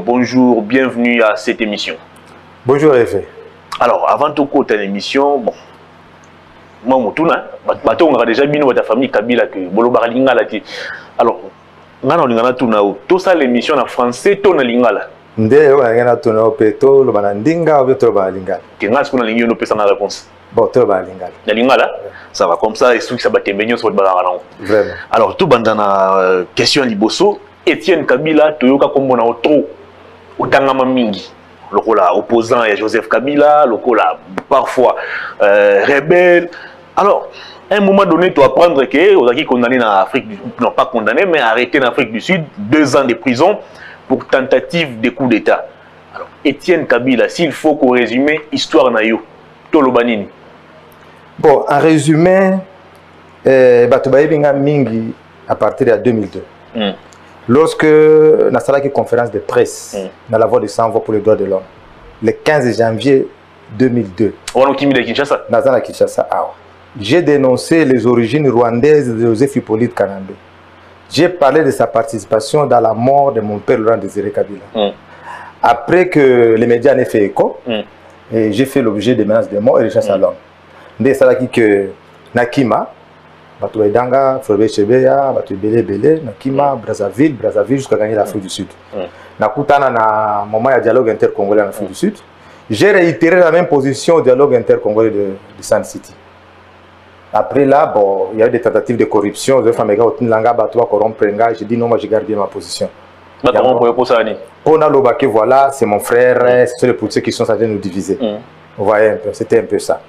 bonjour, bienvenue à cette émission. Bonjour Effet. Alors, avant tout côté l'émission, bon, moi, on a déjà mis ta famille Kabila que Boloba Lingala. Alors, on a tout ça l'émission en français, ton Lingala. Ndé, on a tourné au péto, le banandinga, ou le balingal. Qu'est-ce qu'on a ligné nos personnes à la réponse? Bon, tout le balingal. La Lingala, ça va comme ça, et ceux qui s'abattent les sur le balarang. Vraiment. Alors, tout bandana question Liboso, Étienne Kabila, Toyoka Kombona Otro, Otangama Mingi. Le rôle opposant à Joseph Kabila, le rôle parfois rebelle. Alors, à un moment donné, tu apprendre que on a qui condamné en Afrique, non pas condamné, mais arrêté en Afrique du Sud, 2 ans de prison pour tentative de coup d'État. Alors, Étienne Kabila, s'il faut qu'on résume, histoire naïo, Tolobanini. Bon, en résumé, Batubaïbinga Mingi à partir de 2002. Lorsque na salaki conférence de presse dans la voix de sans-voix pour les droits de l'homme, le 15 janvier 2002, j'ai dénoncé les origines rwandaises de Joseph Hippolyte Kanambe. J'ai parlé de sa participation dans la mort de mon père Laurent Désiré Kabila. Après que les médias n'aient fait écho, j'ai fait l'objet de menaces de mort et de chasse à l'homme. Dès salaki que Nakima, Batou Edanga, Fleuve Chebeya, Batou Belé Belé, Nakima, Brazzaville jusqu'à gagner l'Afrique du Sud. Nakutana na moment de dialogue intercongolais en Afrique du Sud. J'ai réitéré la même position au dialogue intercongolais de Sun City. Après là, bon, il y a eu des tentatives de corruption. J'ai dit non, moi j'ai gardé ma position. Voilà, c'est mon frère, c'est les politiciens qui sont censés nous diviser. Vous voyez un peu, c'était un peu ça.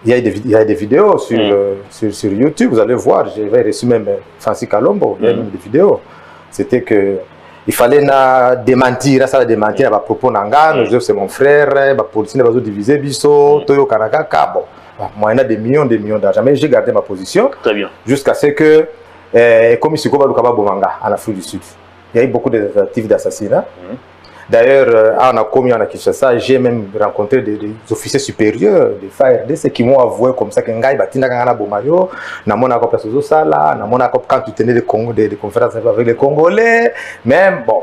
Il y a des vidéos sur YouTube, vous allez voir, j'avais reçu même Francis Kalombo, il y a même des vidéos. C'était que il fallait démentir, ça démentir à propos Nanga, c'est mon frère, les politiciens ne vont pas diviser, Bisso, Toyo Kanaka, Kabo. Moi, il y a des millions d'argent, mais j'ai gardé ma position. Très bien. Jusqu'à ce que, comme il se trouve à Bomanga, en Afrique du Sud, il y a eu beaucoup de tentatives d'assassinat. D'ailleurs, on a commis en Kinshasa, j'ai même rencontré des officiers supérieurs des FARDC qui m'ont avoué comme ça que Ngai Batina Kangana Bomayo, Namona Kopasozo Sala, Namona Kop quand tu tenais des conférences avec les Congolais, même bon,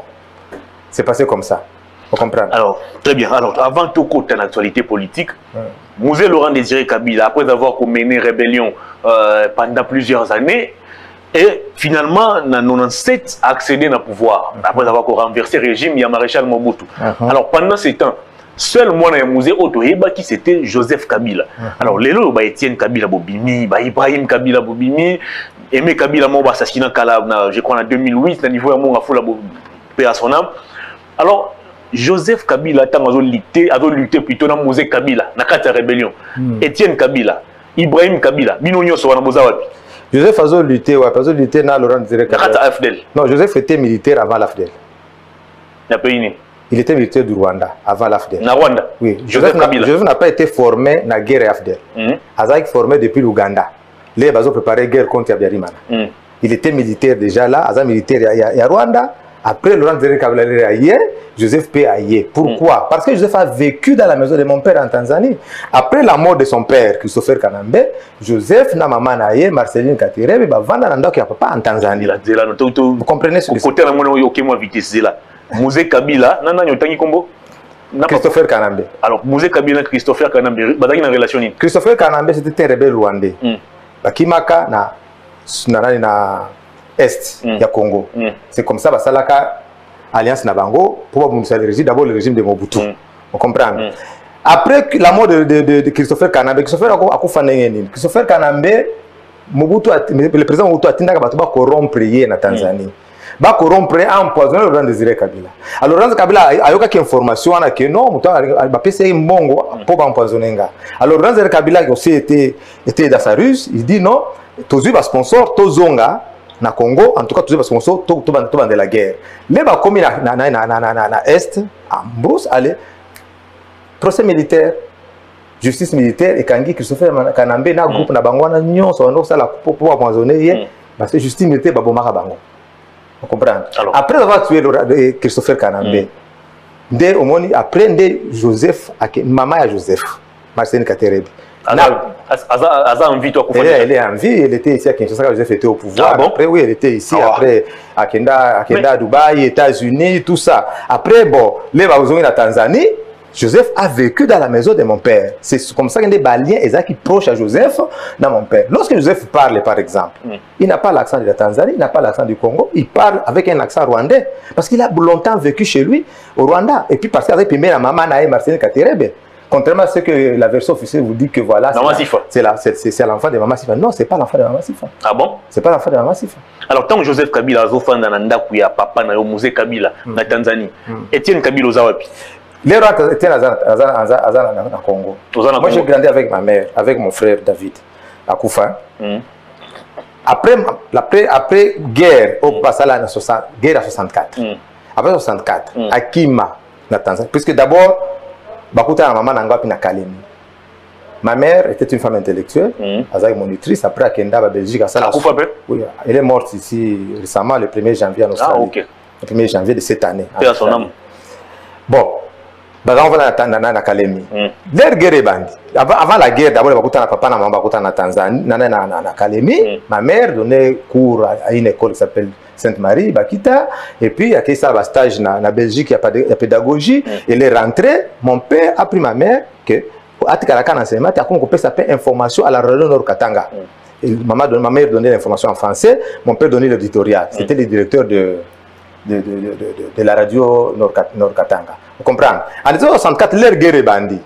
c'est passé comme ça. Vous comprenez? Alors, très bien. Alors, avant tout côté de l'actualité politique, Mouzé Laurent Désiré Kabila, après avoir mené rébellion pendant plusieurs années, et finalement, en 1997, a accédé au pouvoir, après avoir renversé le régime, il y a Maréchal Mobutu. Alors, pendant ce temps, seul moi, Mouzé Otoheba, qui c'était Joseph Kabila. Alors, les lots, Étienne Kabila Bobimi, Ibrahim Kabila Bobimi, Aimé Kabila Moba assassinat je crois en 2008, à niveau de mon affola paix à son âme. Alors, Joseph Kabila a lutté plutôt dans Mouzé Kabila, dans la rébellion. Étienne Kabila, Ibrahim Kabila, Binonio Soanabozawapi. Joseph a lutté, dans Laurent Désiré Kabila. Non, Joseph était militaire avant l'AFDEL. Il était militaire du Rwanda avant l'AFDEL. Rwanda? Oui. Joseph n'a pas été formé dans la guerre AFDEL. Il a été formé depuis l'Ouganda. Les Bazo préparé la guerre contre Abiyarimana. Il était militaire déjà là, il militaire à Rwanda. Après Laurent Désiré Kabila est ailleurs, Joseph P. ailleurs. Pourquoi? Parce que Joseph a vécu dans la maison de mon père en Tanzanie. Après la mort de son père, Christopher Kanambe, Joseph, na maman ailleurs, Marceline Katerebe, va vendre un endroit papa en Tanzanie. Vous comprenez ce que c'est? Côté Mouzé Kabila, Christopher Kanambe. Alors, Mouzé Kabila et Christopher Kanambe, il y a une relation. Christopher Kanambe, c'était un rebelle rwandais. Bakimaka na Est, il y a Congo. C'est comme ça, Basalaka Alliance Nabango, pour le régime, d'abord le régime de Mobutu. Vous comprenez? Après la mort de Christopher Kanambe, Christopher Kanambe, le président Mobutu a tenu à corrompre en Tanzanie. Va corrompre, empoisonner Laurent Désiré Kabila. Alors Laurent Kabila a eu quelques informations que non, il va passer un bongo pour empoisonner. Alors Laurent Désiré Kabila aussi était dans sa ruse, il dit non, tous les sponsors, tous zonga. Na Congo, en tout cas, tous les sponsors, tout de la guerre. Les bas commis na Est, en Brousse, allez, procès militaire, justice militaire, et Kangi, Christopher Kanambe, na groupe na Bangwana, nyon, so no, ça la pour empoisonner, parce que justice militaire, Babomara Bango. Vous comprenez? Après avoir tué Christopher Kanambe, après Joseph, maman à Joseph, Marceline Katerebe, Aza en vie, toi, elle est en vie, elle était ici à Kinshasa quand Joseph était au pouvoir. Ah bon? Après, oui, elle était ici. Après, à Kenda, à Dubaï, États-Unis, tout ça. Après, bon, les Baouzouis en Tanzanie, Joseph a vécu dans la maison de mon père. C'est comme ça qu'il y a des baliens qui proches à Joseph dans mon père. Lorsque Joseph parle, par exemple, il n'a pas l'accent de la Tanzanie, il n'a pas l'accent du Congo, il parle avec un accent rwandais. Parce qu'il a longtemps vécu chez lui, au Rwanda. Et puis parce qu'avec la maman Naé Marcel Katerebe. Contrairement à ce que la version officielle vous dit que voilà, c'est l'enfant de Maman Sifa. Non, ce n'est pas l'enfant de Maman Sifa. Ah bon? Ce n'est pas l'enfant de Maman Sifa. Alors, tant que Joseph Kabila a fait un papa na musée Kabila na Tanzanie, Etienne Kabila Ozawapi. Les rois étaient au Congo. Moi, j'ai grandi avec ma mère, avec mon frère David, à Koufa. Après guerre, au passage guerre à 64. Après 64, à Kima, na Tanzanie. Puisque d'abord, Bakuta maman Nangapi na Kalemi. Ma mère était une femme intellectuelle, avec mon nutrice. Après, à Kenda, à Belgique, à Salas. Oui, elle est morte ici récemment, le 1er janvier en Australie. Ah, ok. Le 1er janvier de cette année. Paix à son âme. Bon, on va à Kalemi. L'air guerre est bandit. Avant la guerre, d'abord, Bakuta papa na maman Bakuta na Tanzanie, na Kalemi. Ma mère donnait cours à une école qui s'appelle Sainte-Marie, Bakita, et puis il y a un stage en Belgique, il y a pédagogie, elle est rentrée, mon père a pris ma mère, que à Tikaraka enseignement, il y a une information à la radio Nord-Katanga. Ma mère donnait l'information en français, mon père donnait l'éditorial, c'était le directeur de la radio Nord-Katanga. Vous comprenez? En 1964, l'air guerre est bandit,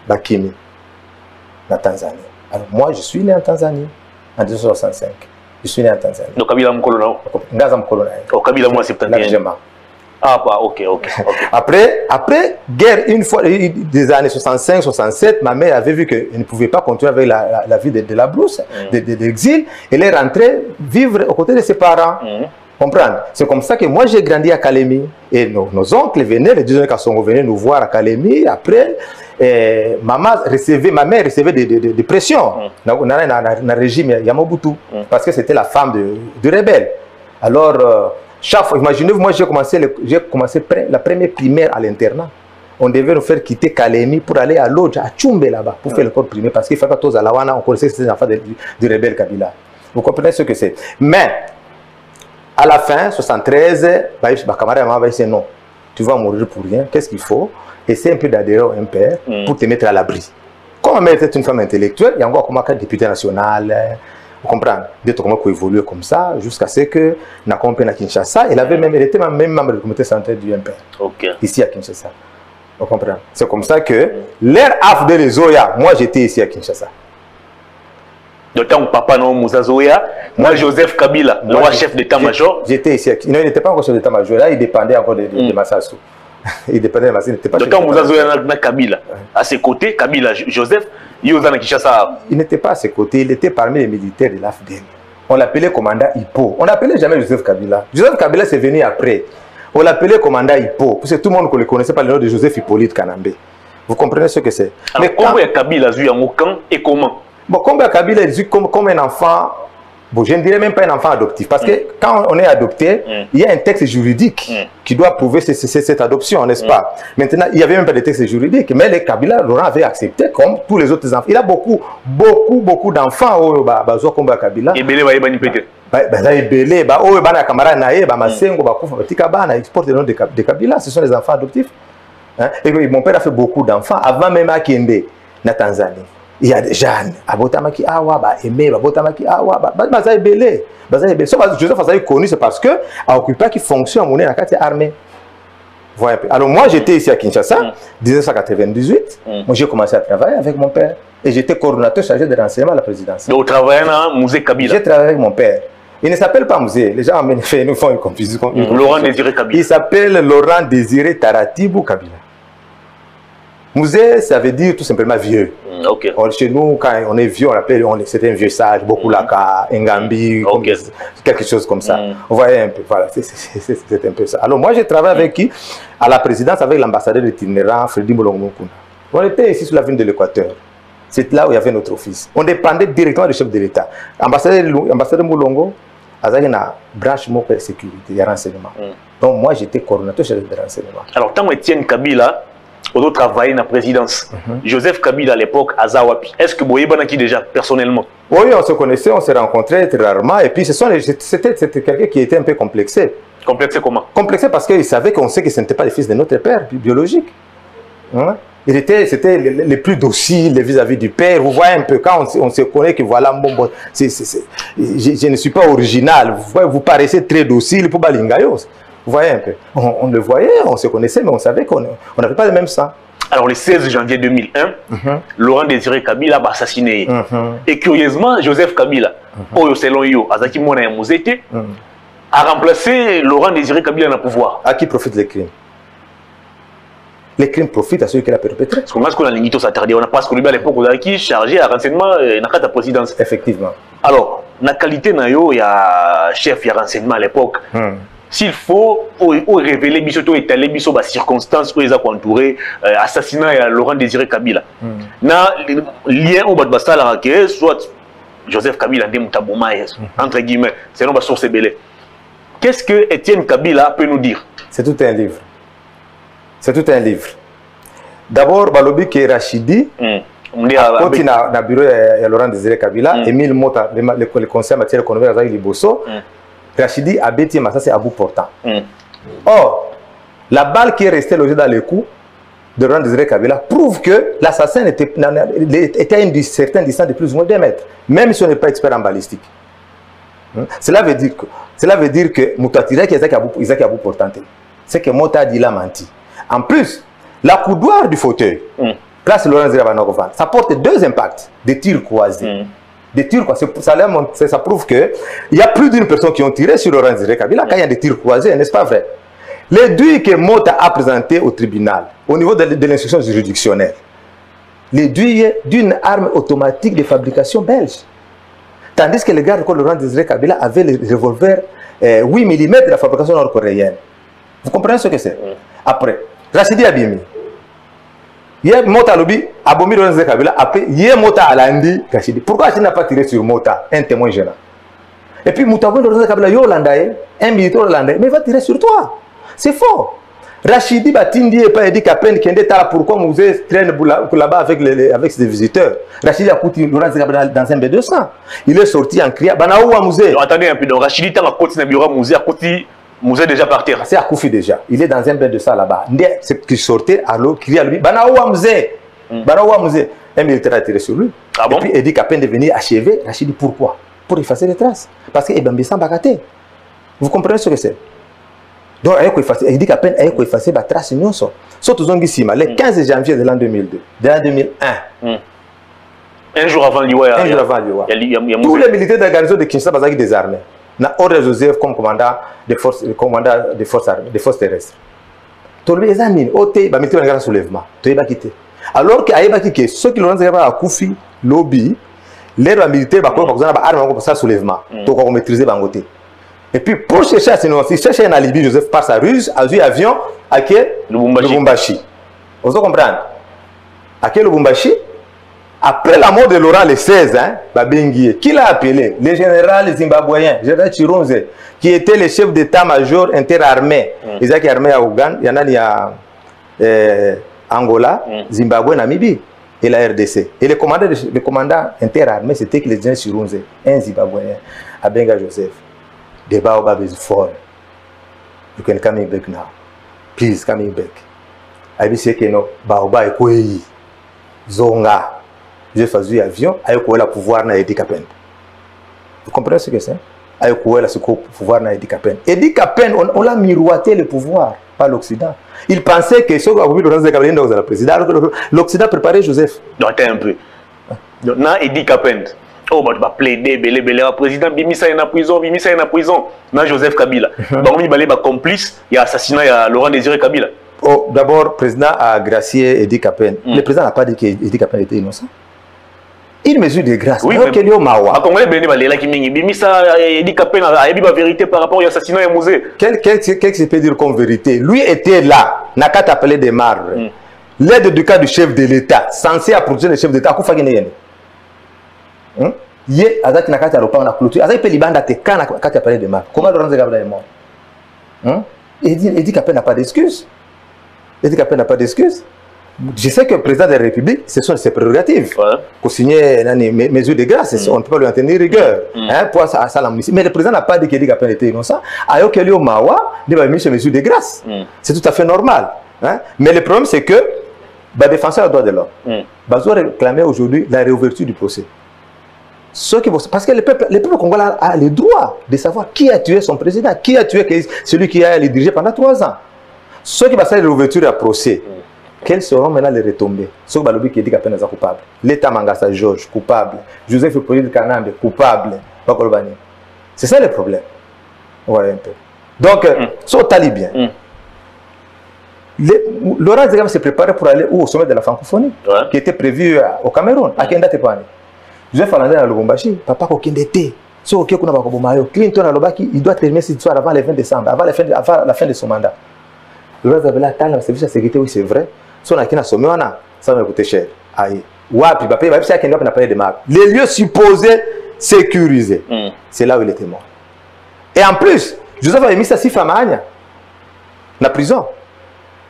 Bakimi, en Tanzanie. Alors moi, je suis né en Tanzanie, en 1965. Je suis né en Tanzanie. Donc, Kabila Mkolona. Ngaza Mkolona. Oh, Kabila moi, c'est peut-être. Ah, bah, ok. Après, guerre, une fois, des années 65-67, ma mère avait vu qu'elle ne pouvait pas continuer avec la vie de la brousse, de l'exil. Elle est rentrée vivre aux côtés de ses parents. Comprendre? C'est comme ça que moi, j'ai grandi à Kalemi. Et nos oncles venaient, les deux Kassongo venaient nous voir à Kalemi. Après, ma mère recevait des pressions dans le régime Yamobutu parce que c'était la femme du rebelle. Alors, chaque fois, imaginez-vous, moi j'ai commencé la première primaire à l'internat. On devait nous faire quitter Kalemi pour aller à Lodja, à Tchumbe là-bas, pour faire l'école primaire parce qu'il fallait pas tous à Lawana, on connaissait que c'était les enfants du rebelle Kabila. Vous comprenez ce que c'est? Mais, à la fin, 73, ma camarade m'a dit non, tu vas mourir pour rien, qu'est-ce qu'il faut? Essaye un peu d'adhérer au MPR pour te mettre à l'abri. Comme ma mère était une femme intellectuelle, il y a encore comme un député national, vous comprenez? D'être comment évoluer comme ça, jusqu'à ce que n'a compris à Kinshasa, elle était même membre du comité central du MPR, ici à Kinshasa. Vous comprenez? C'est comme ça que l'air af de les Oya, moi j'étais ici à Kinshasa. D'autant que papa non Moussa Zoya, moi Joseph Kabila, le roi chef d'état-major. J'étais ici. Non, il n'était pas encore chef d'état-major. Là, il dépendait encore de Massassou. Il dépendait de Massassou. D'autant que Moussa Zoya n'a Kabila. À ses côtés, Kabila, Joseph, il n'était pas à ses côtés, il était parmi les militaires de l'AFDEL. On l'appelait commandant Hippo. On n'appelait jamais Joseph Kabila. Joseph Kabila, c'est venu après. On l'appelait commandant Hippo. Parce que tout le monde ne connaissait pas le nom de Joseph Hippolyte Kanambe. Vous comprenez ce que c'est? Mais comment Kabila a vu en camp et comment? Bon, comme Kabila est vu comme un enfant, bon, je ne dirais même pas un enfant adoptif, parce que quand on est adopté, il y a un texte juridique qui doit prouver cette adoption, n'est-ce pas? Maintenant, il n'y avait même pas de texte juridique, mais le Kabila, Laurent avait accepté comme tous les autres enfants. Il a beaucoup d'enfants au Kabila. Et Belé va y manipéter. Ils portent le nom de Kabila, ce sont les enfants adoptifs. Et mon père a fait beaucoup d'enfants avant même à Kende, na Tanzanie. Il y a des jeunes, abotamaki awa, ba aimé, abotamaki awa, bazaï belé, Joseph Azaï connu, c'est parce que a occupé qui fonctionne à mon dans la armée. Voilà. Alors moi j'étais ici à Kinshasa, 1998. Moi j'ai commencé à travailler avec mon père et j'étais coordonnateur chargé de renseignement à la présidence. Donc vous travaillez dans le musée Kabila? J'ai travaillé avec mon père. Il ne s'appelle pas musée. Les gens nous font une confusion. Laurent Désiré Kabila. Il s'appelle Laurent Désiré Taratibou Kabila. Musée, ça veut dire tout simplement vieux. Or, chez nous, quand on est vieux, on l'appelle, c'était un vieux sage, beaucoup laka, Ngambi, quelque chose comme ça. Vous voyez un peu, voilà, c'est un peu ça. Alors moi, j'ai travaillé avec qui? À la présidence, avec l'ambassadeur itinérant, Freddy Moulongo. On était ici sur la ville de l'Équateur. C'est là où il y avait notre office. On dépendait directement du chef de l'État. Ambassadeur Moulongo, il y a une branche de sécurité, il y a renseignement. Donc moi, j'étais coordonnateur chef de renseignement. Alors, tant Etienne Kabila, on travaillé dans la présidence. Joseph Kabila à l'époque, à Zawapi. Est-ce que vous avez qui déjà personnellement? Oui, on se connaissait, on s'est rencontrés très rarement. Et puis c'était quelqu'un qui était un peu complexé. Complexé comment? Complexé parce qu'il savait qu'on sait que ce n'était pas le fils de notre père biologique. Hein? C'était les plus dociles vis-à-vis du père. Vous voyez un peu, quand on se connaît que voilà, bon, je ne suis pas original. Vous paraissez très docile pour Balingayos. Vous voyez un peu. On le voyait, on se connaissait, mais on savait qu'on n'avait pas le même sang. Alors, le 16 janvier 2001, Laurent Désiré Kabila a assassiné. Et curieusement, Joseph Kabila, selon yo, Azaki Mona Mouzete, a remplacé Laurent Désiré Kabila dans le pouvoir. À qui profitent les crimes? Les crimes profitent à ceux qui l'ont perpétré. Parce qu'on a l'unité s'attarder. On a pas ce qu'on a à l'époque, on a qui chargé à renseignement dans la présidence. Effectivement. Alors, la qualité, il y a chef, il y a renseignement à l'époque. S'il faut révéler biso étaler biso bas circonstances où ils ont entouré assassinat à Laurent Désiré Kabila. Na lien au bas basala que soit Joseph Kabila de Moutaboma entre guillemets, c'est non bas source belé. Qu'est-ce que Étienne Kabila peut nous dire? C'est tout un livre. C'est tout un livre. D'abord balobi que Rachidi quand il a bureau de Laurent Désiré Kabila, Émile Mota, le conseiller en matière économique avec Liboso, Rachidi a bêti, mais ça c'est à bout portant. Or, la balle qui est restée logée dans le cou de Laurent Désiré Kabila prouve que l'assassin était à une certaine distance de plus ou moins 2 mètres, même si on n'est pas expert en balistique. Cela veut dire que Moutatirek est à bout portant. C'est que Mota dit l'a menti. En plus, la coudoir du fauteuil, place Laurent Désiré Kabila, ça porte 2 impacts, des tirs croisés. Des tirs, ça prouve qu'il y a plus d'une personne qui ont tiré sur Laurent Désiré Kabila quand il y a des tirs croisés, n'est-ce pas vrai? Les deuils que Mota a présentés au tribunal, au niveau de l'instruction juridictionnelle, les deuils d'une arme automatique de fabrication belge. Tandis que le gars de Laurent Désiré Kabila avait le revolver 8 mm de la fabrication nord-coréenne. Vous comprenez ce que c'est? Après, Rachidi Abimi. Hier, Mota Lobi, Abomi Laurent Désiré Kabila, après, hier, Mota Alandi, Rachidi. Pourquoi tu n'as pas tiré sur Mota, un témoin gênant? Et puis, Mota Laurent Désiré Kabila, yo hollandais, un militaire hollandais, mais il va tirer sur toi. C'est faux. Rachidi Batindi et pas Eddie Kapen qui est là pourquoi vous traîne là-bas avec ses visiteurs. Rachidi a coûté Laurent Désiré Kabila dans un B200. Il est sorti en criant, Banaoua Mouzé. Attendez un peu, donc Rachidi est à côté de Bureau Mouzé, à côté. Mouzé déjà par terre. C'est à Koufi déjà. Il est dans un bain de ça là-bas. C'est qui sortait à l'eau, criait à lui, Banaoua Mouzé. Banaoua Mouzé. Un militaire a tiré sur lui. Ah bon? Et puis Eddie Kapen de venir achever. Rachidi, pourquoi? Pour effacer les traces. Parce que Ebambissan Bakaté. Vous comprenez ce que c'est? Donc, Eddie Kapen a effacé les traces. Surtout le 15 janvier de l'an 2002, de l'an 2001. Un jour avant l'Iwa. Un jour avant l'Iwa. Tous les militaires de la garnison de Kinshasa sont désarmés. Na ordre Joseph comme commandant des forces terrestres. Tolbe examine, ote ba militaire ngara soulèvement. Toyeba kité. Alors que ayeba kité ceux qui l'ont à Koufi, lobby, les militaires ba ko ba arme pour ça soulèvement. To ko maîtriser bangoté. Et puis pour chercher à s'énoncer, chercher un alibi Joseph par sa ruse, a eu avion à Lubumbashi. Vous comprenez? À Lubumbashi. Après la mort de Laurent le 16, qui l'a appelé? Le général zimbabwéen, général Chironze, qui était le chef d'état-major interarmé. Ils ont armé à Ouganda, il y en a Angola, Zimbabwe, Namibie et la RDC. Et le commandant interarmé, c'était le général Chironze, un zimbabwéen, à Benga Joseph. The Baobab is fallen. You can come back now. Please come back. I be say que no, Baobab est quoi? Zonga. J'ai fait avion, avec le pouvoir na Eddie Kapen. Vous comprenez ce que c'est? Avec le pouvoir na Eddie Kapen. Eddie Kapen, on l'a miroité le pouvoir, pas l'Occident. Il pensait que ce qu'on a vu dans le président, l'Occident préparait Joseph. Donc, attends un peu. Donc, na Eddie Kapen. Oh, bah, tu vas plaider, le président Bimisa est en prison, Bimisa est en prison. Na Joseph Kabila. Donc, il va être complice, il y a assassinat, il y a Laurent Désiré Kabila. Oh, d'abord, le président a gracié Eddie Kapen. Le président n'a pas dit qu'Eddie Kapen était innocent. Une mesure de grâce. Oui, mais la vérité par rapport à l'assassinat de Mouzé. Qu'est-ce que je peux dire comme vérité? Lui était là, n'a qu'à t'appeler des marres. L'aide du cas du chef de l'État, censé approcher le chef d'État, comment fait-il? Il y a n'a qu'à t'appeler la clôture. Azak peut libanda te quand n'a qu'à t'appeler des marres. Comment Laurent Désiré Kabila est mort? Il dit qu'après n'a pas d'excuse. Il dit qu'après n'a pas d'excuse. Je sais que le président de la République, ce sont ses prérogatives. Pour signer des mesures de grâce, on ne peut pas lui en tenir rigueur. Pour ça, mais le président n'a pas dit qu'il était innocent. Alors qu'il y a eu Mawa, il a mis ces mesures de grâce. C'est tout à fait normal. Mais le problème, c'est que le défenseur des droits de l'homme va réclamer aujourd'hui la réouverture du procès. Parce que le peuple congolais a le droit de savoir qui a tué son président, qui a tué celui qui a le dirigé pendant 3 ans. Ceux qui vont faire l'ouverture du procès, quelles seront maintenant les retombées? Ceux qui disent qu'ils sont coupables. L'État Mangasa Georges, coupable. Joseph Hippolyte Kanambe, coupable. C'est ça le problème. Ouais, un peu. Donc, sur Talibien, Laurent Zégam s'est préparé pour aller au sommet de la francophonie, qui était prévu au Cameroun, à Kenda Tepani. Joseph Alandé à Lubumbashi, papa Kokendete. Clinton à Lobaki, il doit terminer cette histoire avant le 20 décembre, avant la fin de son mandat. Laurent Zabela attend le service de sécurité, oui, c'est vrai. Si on a qui sommet, ça va coûter cher. Aïe. Wapi, papa, il va dire qu'il n'a pas de marque. Les lieux supposés sécurisés. C'est là où il était mort. Et en plus, Joseph avait mis sa Sifa Mahania dans la prison.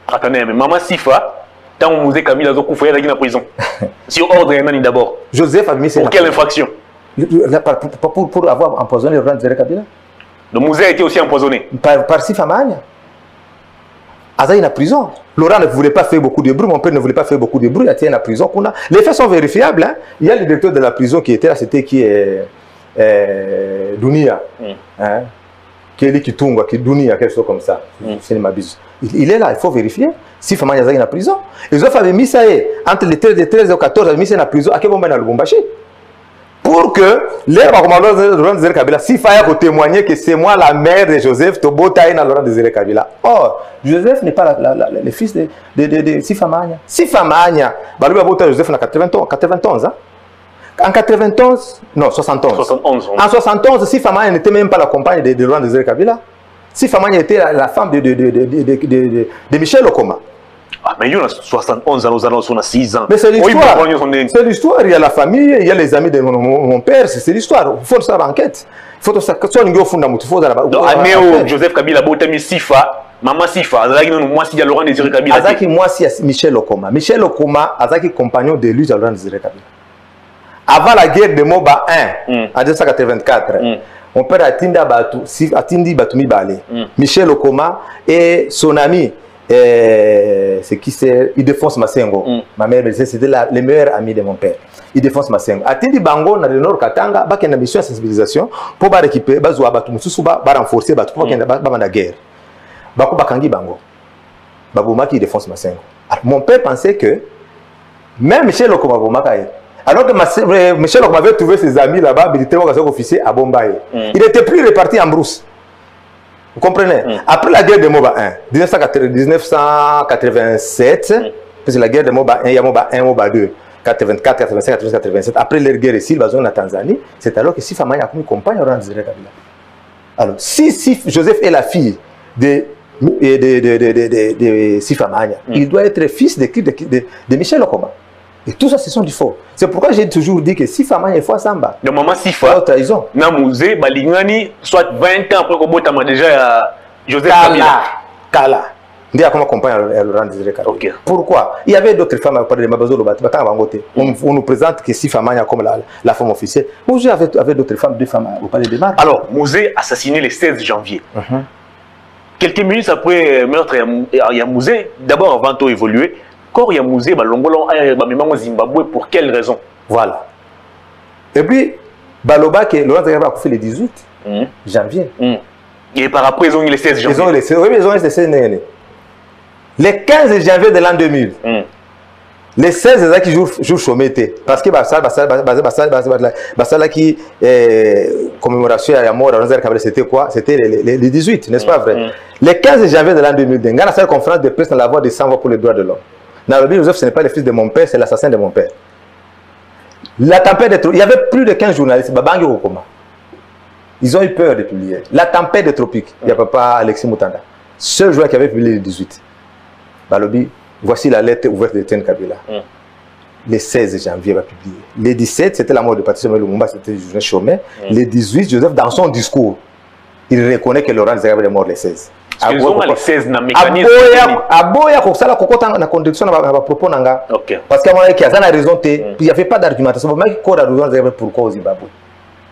Attendez, mais maman Sifa, tant que Mouzé Kamil a Zokoufoya dans la prison. Sur ordre d'abord. Joseph a mis sa. Pour quelle infraction? Pour avoir empoisonné Laurent Désiré Kabila. Le Mouzé a été aussi empoisonné. Par Sifa Mahania. Azaï en prison. Laurent ne voulait pas faire beaucoup de bruit, mon père ne voulait pas faire beaucoup de bruit, il était en prison. Les faits sont vérifiables. Hein? Il y a le directeur de la prison qui était là, c'était qui est Dunia. Hein? Kelly Kitunga, Dunia, quelque chose comme ça. Il est là, il faut vérifier. Si Famanya Azaï en prison. Ils ont fait mis ça entre les 13 et 14, ils ont mis ça en prison à Kebomben à Lubumbashi. Pour que les Laurent Désiré Kabila, si Faya pour témoigner que c'est moi la mère de Joseph Tobota et Laurent Désiré Kabila. Or, Joseph n'est pas le fils de Sifa Mahania. Sifa Mahania, Joseph en 91. Hein? En 91, non, 71. En 71, Sifa Mahania n'était même pas la compagne de Laurent Désiré Kabila. Sifa Mahania était la femme de Michel Okoma. Ah, mais il y a 71 ans, nous a 6 ans. Mais c'est l'histoire. C'est l'histoire. Il y a la famille, il y a les amis de mon père. C'est l'histoire. Il faut faire l'enquête. Il faut que ça soit un fondamental. Donc, Joseph Kabila, Botami Sifa, Maman Sifa, Azaki, moi, si il y a Laurent Désiré Kabila. Azaki, moi, si il y a Michel Okoma. Michel Okoma, Azaki, compagnon de lui, Laurent Désiré Kabila. Avant la guerre de Moba 1, en 1984, mon père a Tindi Batoumi Balé. Michel Okoma et son ami. C'est qui c'est Ildefonse Masengo. Ma mère c'était les meilleurs amis de mon père. Ildefonse Masengo. Atindi Bango dans le Nord Katanga, ba une mission de sensibilisation pour récupérer bazwa batu mususu ba renforcer batu pour ba la guerre. Ba ko bakangi Bango. Ba bomaki Ildefonse Masengo. Mon père pensait que même Michel Okoma bomaka. Alors que Michel Okoma avait trouvé ses amis là-bas, militaire officier à Bombaye. Il n'était plus réparti en brousse. Vous comprenez? Après la guerre de Moba 1, 1987, parce que la guerre de Moba 1, il y a Moba 1, Moba 2, 84, 85, 86, 87. Après la guerre ici, ils en Tanzanie. C'est alors que Sifa Mahania a comme compagne Laurent Désiré Kabila. Alors, si Joseph est la fille de Sifa Mahania, il doit être fils de Michel Okoma. Et tout ça, ce sont du faux. C'est pourquoi j'ai toujours dit que Sifa Mahania est faux Samba. De maman Sifa, Namouzé, Balingani, soit 20 ans après que Botama déjà Joseph Kabila. Kala. On dit à comment compagne Laurent Désiré Kabila. Pourquoi? Il y avait d'autres femmes à parler de Mabazo Lobat. On nous présente que Sifa Mahania comme la femme officielle. Mouzé avait d'autres femmes, 2 femmes au palais de Mar. Alors, Mouzé assassiné le 16 janvier. Quelques minutes après le meurtre, il y a Mouzé, d'abord avant tout évolué. Quand il y a Mouzé, Balongolo, Zimbabwe, pour quelle raison? Voilà. Et puis, Baloba, que Laurent Désiré a fait le 18 janvier. Et par après, ils ont eu le 16 janvier. Oui, ils ont eu le 16 janvier. Le 15 janvier de l'an 2000, les 16 c'est ça qui joue chômé. Parce que Bassala qui commémoration à la mort de Laurent Désiré Kabila, c'était quoi? C'était le 18, n'est-ce pas vrai? Le 15 janvier de l'an 2000, il y a une conférence de presse dans la voix des 100 voix pour les droits de l'homme. Nairobi Joseph, ce n'est pas le fils de mon père, c'est l'assassin de mon père. La tempête de tropique, il y avait plus de 15 journalistes, Babangi Okoma. Ils ont eu peur de publier. La tempête de tropique, il n'y a pas Alexis Moutanda. Seul joueur qui avait publié le 18. Balobi, voici la lettre ouverte de Etienne Kabila. Le 16 janvier, il va publier. Le 17, c'était la mort de Patrice Lumumba, c'était une journée chômée. Le 18, Joseph, dans son discours, il reconnaît que Laurent Désiré Kabila est mort le 16. les 16 na mécanisme aboya ko sala kokota na condition na ba propos nanga parce que moi qui a na raison té il y avait pas d'argumentation mais ko raison pourquoi au Zimbabwe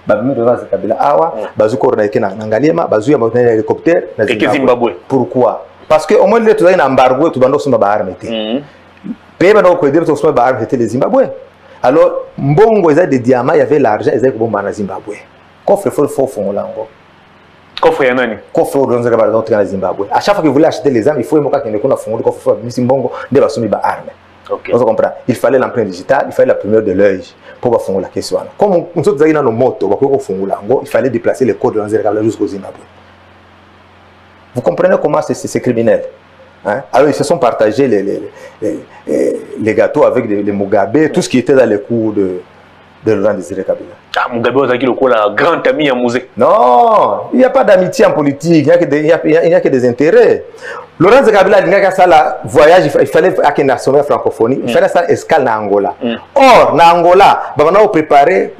ba mi devant ce Kabila awa bazu ko na kina ngaliema bazu ya na hélicoptère na Zimbabwe pourquoi parce que au moins les tu na embargo tu bando soma ba arme té pays bando ko dire to soma ba arme c'était les Zimbabwe alors mbongo eza des diamants il y avait l'argent eza ko bomba na Zimbabwe coffre fort fongolango coffre ya nani coffre au Rwanda dans le Zimbabwe à chaque fois qu'il voulait acheter les armes il faut moka kende kuna fongola coffre fort misimbongo de basumi ba arme on comprend il fallait l'empreinte digitale il fallait la première de l'œil pour ba fongola question comme nous autres dans nos motos ba ko fongola ngo il fallait déplacer les codes de Rwanda jusqu'au Zimbabwe vous comprenez comment c'est criminel hein? Alors ils se sont partagés les gâteaux avec les Mugabe tout ce qui était dans les cours de Laurent Désiré Kabila. Ah, Mugabe est la grande amie à Mouzé. Non, il n'y a pas d'amitié en politique, il n'y a que des intérêts. Laurent Désiré Kabila, il y a ça voyage, il fallait qu'il y ait une francophonie, il fallait ça escale en Angola. Or, en Angola, on a préparé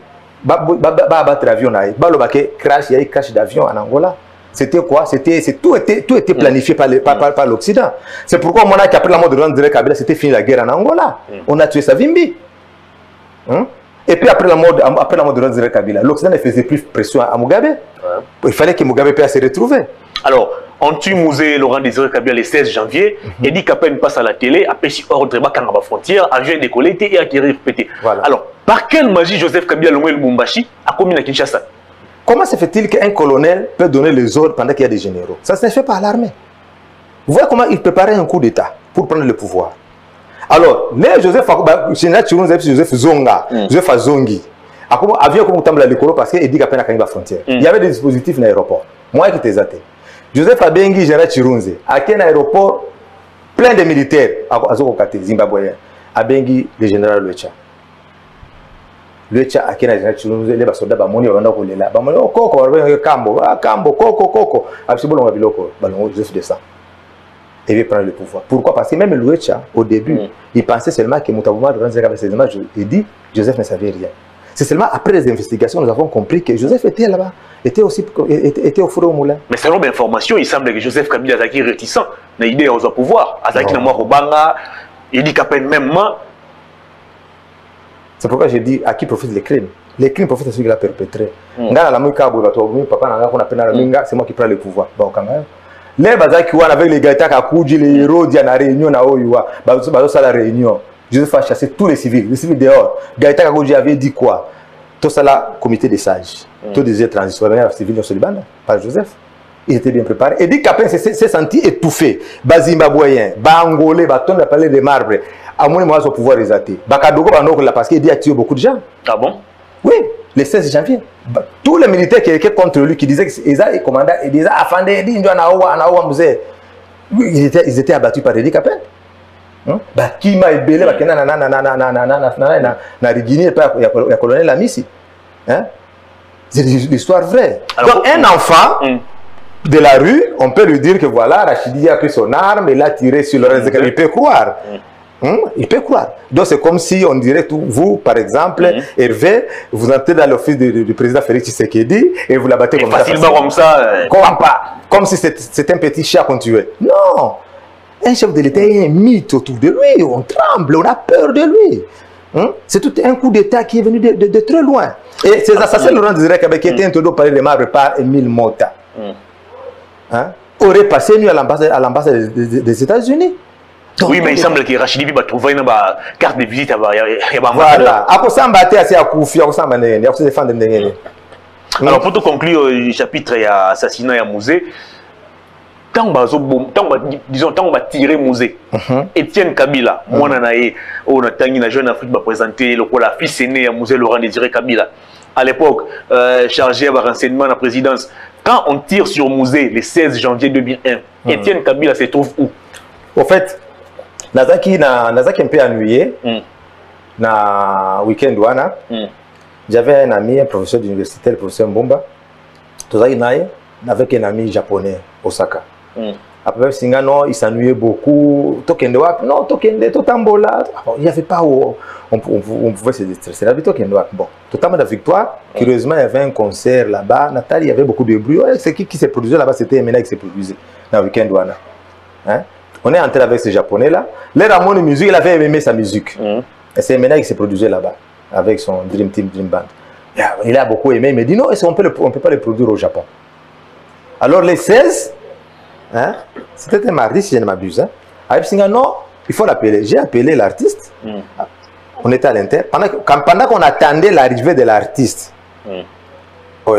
battre l'avion, il y a eu crash d'avion en Angola. C'était quoi? Tout était planifié par l'Occident. C'est pourquoi on a qu'après la mort de Laurent Désiré Kabila, c'était fini la guerre en Angola. On a tué Savimbi. Et puis après la mort de Laurent Désiré Kabila, l'Occident ne faisait plus pression à Mugabe. Il fallait que Mugabe puisse se retrouver. Alors, on tue Mouzé Laurent Désiré Kabila le 16 janvier. Et dit qu'après passe à la télé, après si ordre à la frontière, avion décollé et acquérir pété. Alors, par quelle magie Joseph Kabila Lomé Lubumbashi a commis à Kinshasa? Comment se fait-il qu'un colonel peut donner les ordres pendant qu'il y a des généraux? Ça se fait par l'armée. Vous voyez comment il préparait un coup d'État pour prendre le pouvoir. Alors, les Joseph Zonga, Joseph Azongi, avion comme Tambla Likolo parce qu'il dit qu'à peine à la frontière. Il y avait des dispositifs dans l'aéroport. Moi qui t'ai zaté. Joseph Abengi, Général Chirunze, à quel aéroport plein de militaires, à Zokokate, Zimbabwe, Abengi, le général Luecha. Luecha, à quel général Chirunze, les soldats, Bamoni, Bamoni, Bamoni, Koko, Kambo, Kambo, Koko, Absolument, Biloko, Ballon, Joseph descend. Et veut prendre le pouvoir. Pourquoi? Parce que même Luecha, au début, il pensait seulement que Moutabouma de Ranzega avait ses images. Il dit Joseph ne savait rien. C'est seulement après les investigations nous avons compris que Joseph était là-bas, était au four au moulin. Mais selon l'information, il semble que Joseph Kabila est réticent. Il a l'idée au pouvoir. Il dit qu'à peine même. C'est pourquoi j'ai dit à qui profitent les crimes. Les crimes profitent à celui qui l'a perpétré. C'est moi qui prends le pouvoir. Les bazaki wana avec les gars qui les héros di na réunion na oyua bazo la réunion Joseph a chassé tous les civils dehors Gaëtan Kakuji avait dit quoi tout ça là comité des sages tout des transitions civils sur le bande par Joseph il était bien préparé et dit qu'après s'est senti étouffé Zimbabwéen Angolais ton a parlé de marbre à moins moi au pouvoir exalté Bakadogo banoko parce qu'il dit a tué beaucoup de gens. Ah bon? Oui, le 16 janvier. Tous les militaires qui étaient contre lui, qui disaient qu'ils commandant, ils disaient ils étaient abattus par Eddie Capel. Qui m'a ébélé, le colonel Amissi. C'est l'histoire vraie. Donc un enfant de la rue, on peut lui dire que voilà, Rachidi a pris son arme, il a tiré sur le reste, il peut croire. Il peut croire. Donc c'est comme si on dirait tout, vous par exemple, Hervé, vous entrez dans l'office du président Félix Tshisekedi et vous l'abattez comme facilement comme ça. Comme si c'était un petit chat qu'on tuait. Non. Un chef de l'État est un mythe autour de lui. On tremble, on a peur de lui. C'est tout un coup d'État qui est venu de très loin. Et ces assassins Laurent Désiré Kabila qui était introduit par les marbre par Émile Mota aurait passé nuit à l'ambassade des États-Unis. Donc, oui, mais il semble que Rachidi va trouver une carte de visite. Voilà. Alors, pour te conclure le chapitre et assassinat à Mouzé, tant on va tirer Mouzé, Étienne Kabila, moi, on a la jeune Afrique va présenter la fils aîné à Mouzé Laurent Désiré Kabila. À l'époque, chargé par renseignement à la présidence. Quand on tire sur Mouzé le 16 janvier 2001, Étienne Kabila se trouve où? Au fait, Nazaki un peu ennuyé na week-end wana. J'avais un ami, un professeur d'université, le professeur Mbomba. Avec un ami japonais, Osaka. Après, Singa, non, il s'ennuyait beaucoup. Tokende, non, Tokende, Totambola. Il n'y avait pas où on pouvait se déstresser. La victoire, bon, totalement la victoire. Curieusement, il y avait un concert là-bas. Nathalie, il y avait beaucoup de bruit. Ouais, c'est qui s'est produit là-bas? C'était Emena qui s'est produit dans le week-end. Hein? On est entré avec ces Japonais-là. Les Ramon de musique, il avait aimé sa musique. Et c'est Emena qui s'est produit là-bas avec son Dream Team, Dream Band. Il a beaucoup aimé. Il me dit non, on ne peut pas le produire au Japon. Alors, les 16. Hein? C'était un mardi si je ne m'abuse. Hein? Avec Singa, non, il faut l'appeler. J'ai appelé l'artiste. On était à l'Inter. Pendant qu'on attendait l'arrivée de l'artiste, il y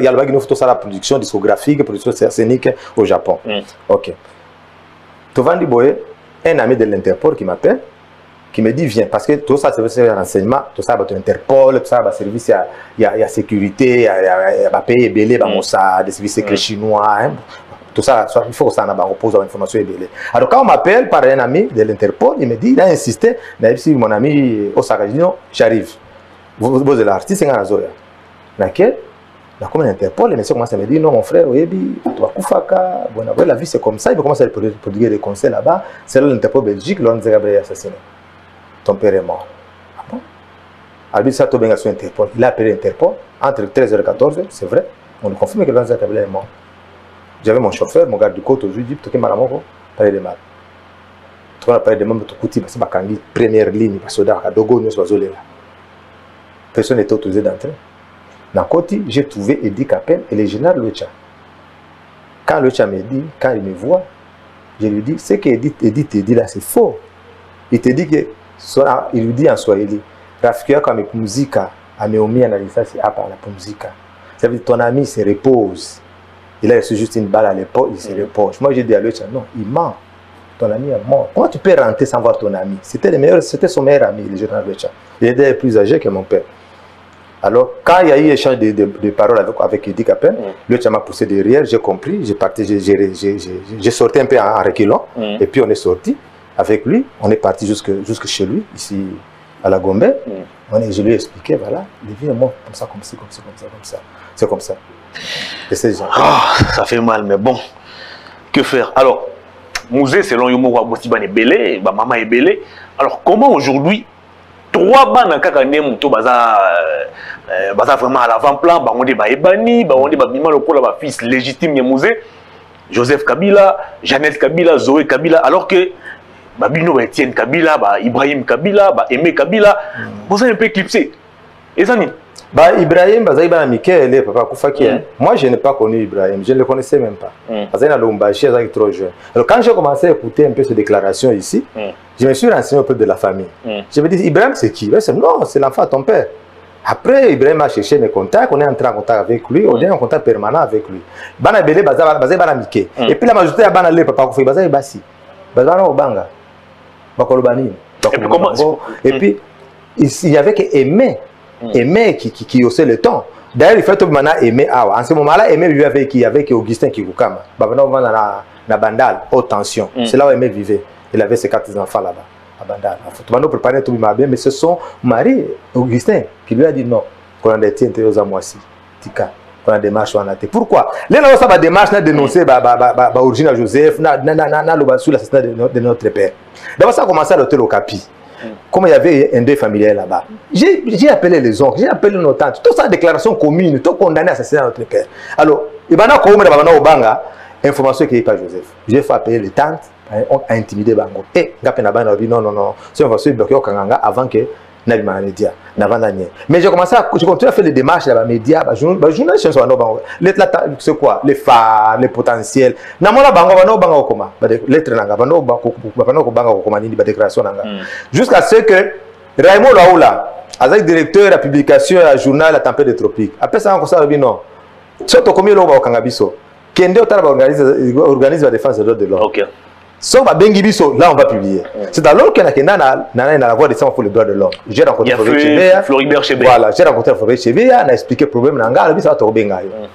a le photo ça la production discographique, production scénique au Japon. Ok. Tovandi Boye, un ami de l'Interpol qui m'appelle, qui me dit viens parce que tout ça c'est un renseignement, tout ça c'est Interpol, tout ça c'est service, il y a sécurité, il y a payer belé, des services secrets chinois. Hein? Tout ça, il faut que ça repose à l'information. Alors quand on m'appelle par un ami de l'Interpol, il me dit, il a insisté, si mon ami Osaka dit non, j'arrive. Vous êtes l'artiste, c'est un azoya. Laquelle, comme l'Interpol, le monsieur commence à me dire, non mon frère, la vie c'est comme ça, il faut commencer à produire des concerts là-bas. C'est là l'Interpol Belgique, l'on dit Gabriel assassiné. Ton père est mort. Ah bon? Alors ça, tout bien sur Interpol. Il a appelé l'Interpol entre 13h et 14h, c'est vrai. On lui confirme que l'on dit Gabriel est mort. J'avais mon chauffeur, mon garde du côte aujourd'hui, dit que Maramoko, parler de mal. Tu vas parler de même de Touti, parce que c'est première ligne, parce que Dogo, nous sommes là. Personne n'était autorisé d'entrer. Dans le côté, j'ai trouvé Eddie Capel et le général Lucha. Quand Lucha me dit, quand il me voit, je lui dis, ce qu'Eddie te dit là, c'est faux. Il te dit que, il lui dit en Swahili, Rafikia comme musique, ameomi analysa, c'est à part la musique. Ça veut dire ton ami se repose. Il a reçu juste une balle à l'épaule, il se repose. Moi, j'ai dit à lui, non, il ment. Ton ami est mort. Comment tu peux rentrer sans voir ton ami? C'était son meilleur ami, le général Lucha. Il était plus âgé que mon père. Alors, quand il y a eu échange de paroles avec Eddie Capel, Lucha m'a poussé derrière, j'ai compris, j'ai sorti un peu en reculant, et puis on est sorti avec lui, on est parti jusque chez lui, ici à la Gombe. Je lui ai expliqué, voilà, il vit mort comme ça, comme ça, comme ça, comme ça, comme ça. C'est comme ça. Ça fait mal, mais bon, que faire? Alors, Musée, selon Yomo Wabotiban est belé, maman est belé. Alors, comment aujourd'hui, trois bandes kakane muto baza vraiment à l'avant-plan, on dit Ebani, on dit Bima le fils légitime de Musée, Joseph Kabila, Jeannette Kabila, Zoé Kabila, alors que Babino Etienne Kabila, Ibrahim Kabila, Aimé Kabila, vous avez un peu éclipsé. Et ça n'est Ibrahim, papa, moi je n'ai pas connu Ibrahim, je ne le connaissais même pas. Trop jeune. Alors quand j'ai commencé à écouter un peu ces déclarations ici, je me suis renseigné un peu de la famille. Je me dis, Ibrahim c'est qui? Non, c'est l'enfant de ton père. Après, Ibrahim a cherché mes contacts, on est entré en contact avec lui, on est en contact permanent avec lui. Et puis la majorité a banalé, papa, et puis il y avait que Aimé. Aimé qui haussait le temps. D'ailleurs, il fait tout maintenant Aimé Awa. En ce moment-là, Aimé vivait avec Augustin Kikukama. Na Bandal, haute tension. C'est là où Aimé vivait. Il avait ses 4 enfants là-bas, à Bandal. Tout préparer tout bien, mais c'est son mari, Augustin, qui lui a dit non. Qu'on a des tiens aux amoissis. Tika. Qu'on a des marches en athée. Pourquoi? Les gens ont des marches, dénoncé Origine Joseph, sous l'assassinat de notre père. D'abord, ça a commencé à l'hôtel au Capi. Comme il y avait un deuil familial là-bas, j'ai appelé les oncles, j'ai appelé nos tantes, tout ça déclaration commune, tout condamné à assassiner notre père. Alors, il y a une information qui n'est pas Joseph. J'ai fait appeler les tantes, on a intimidé Bango. Et non, c'est une information bloquée au Kanganga avant que mais j'ai commencé à continuer à faire les démarches dans les médias, c'est quoi? Les phares, les potentiels. Jusqu'à ce que Raymond Laoula, avec directeur de la publication à journal La Tempête des Tropiques, après ça, on a dit non. Surtout combien de gens ont Kende organise la défense des droits de l'homme. So, là on va publier. C'est alors qu'il y a la voix des sans pour les droits de l'homme. J'ai rencontré Floribert Chébé. Voilà, j'ai rencontré Floribert Chébé, on a expliqué le problème.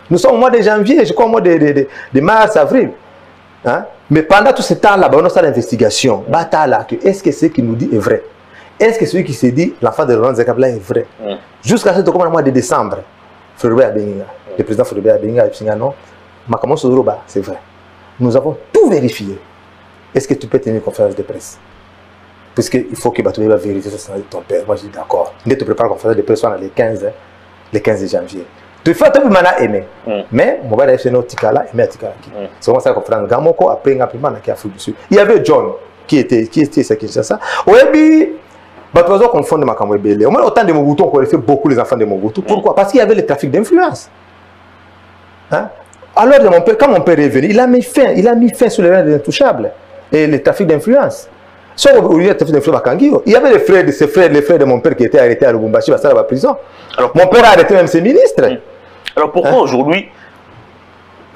Nous sommes au mois de janvier, je crois au mois de mars, avril. Hein? Mais pendant tout ce temps-là, on a fait l'investigation. Est-ce que ce qu'il nous dit est vrai? Est-ce que celui qui se dit l'enfant de Laurent Zekabla est vrai? Jusqu'à ce mois de décembre, Floribert Benga, le président Floribert Benga, il dit non, c'est vrai. nous avons tout vérifié. Est-ce que tu peux tenir une conférence de presse? Puisqu'il faut que tu va vérifier ça ton père. Moi, je dis d'accord. Ne te prépare la conférence de presse soit le 15 janvier. Tu fais tout le monde aimé. Mais, mon père est notre Tikala, aimé à Tikala. C'est comme ça la conférence. Gamoko, après, il y avait John qui était ça. Ouais, puis, tu vas confondre ma camouébélé. Au moins, autant de Mobutu, on connaissait beaucoup les enfants de Mobutu. Pourquoi? Parce qu'il y avait le trafic d'influence. Hein? Alors, quand mon père est venu, il a mis fin sur les règles des intouchables et le trafic d'influence. Il y avait les frères de mon père qui étaient arrêtés à Lubumbashi, à la prison. Alors, mon père a arrêté même ses ministres. Alors pourquoi aujourd'hui,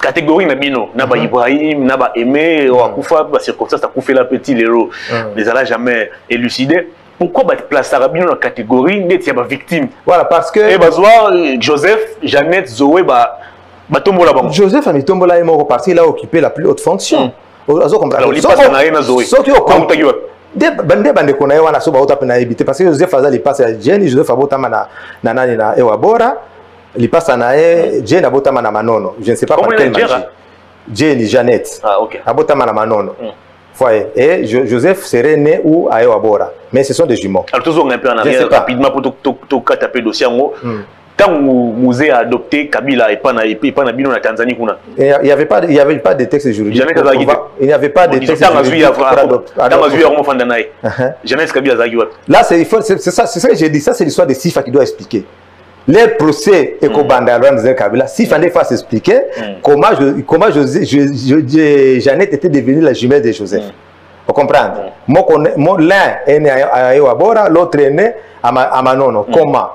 catégorie Nabino, Naba Ibrahim, Naba Aimé, Ouakoufa, circonstance à Koufé la petite héros, les a jamais élucidé. Pourquoi place Arabino dans la catégorie des victimes? Voilà, parce que. Et Joseph, Jeannette, Zoé, Tombola. Joseph a mis Tombola et mort parce qu'il a occupé la plus haute fonction. Alors, il passe à Naïna Zoé. Parce que Joseph il passe à Jenny, Joseph Abotama na Ewabora, il passe à Naé, Jenny Abotama na Manono. Je ne sais pas par quelle magie. Jenny, Jeannette. Ah, ok. Abotama na Manono. Et Joseph serait né où à Ewabora. Mais ce sont des jumeaux. Alors, toujours un peu en arrière, rapidement, pour taper le dossier en haut. Quand Mouzé a adopté Kabila et pas Nabino na Tanzanie, il n'y avait pas de texte juridique. Il n'y avait pas de texte juridique. Là, c'est ça que j'ai dit. Ça, c'est l'histoire de Sifa qui doit expliquer. Les procès Ekobanda et Kabila, Sifa ne fasse expliquer comment Jeannette était devenue la jumelle de Joseph. Vous comprenez? L'un est né à Ewabora, l'autre est né à Manono. Comment?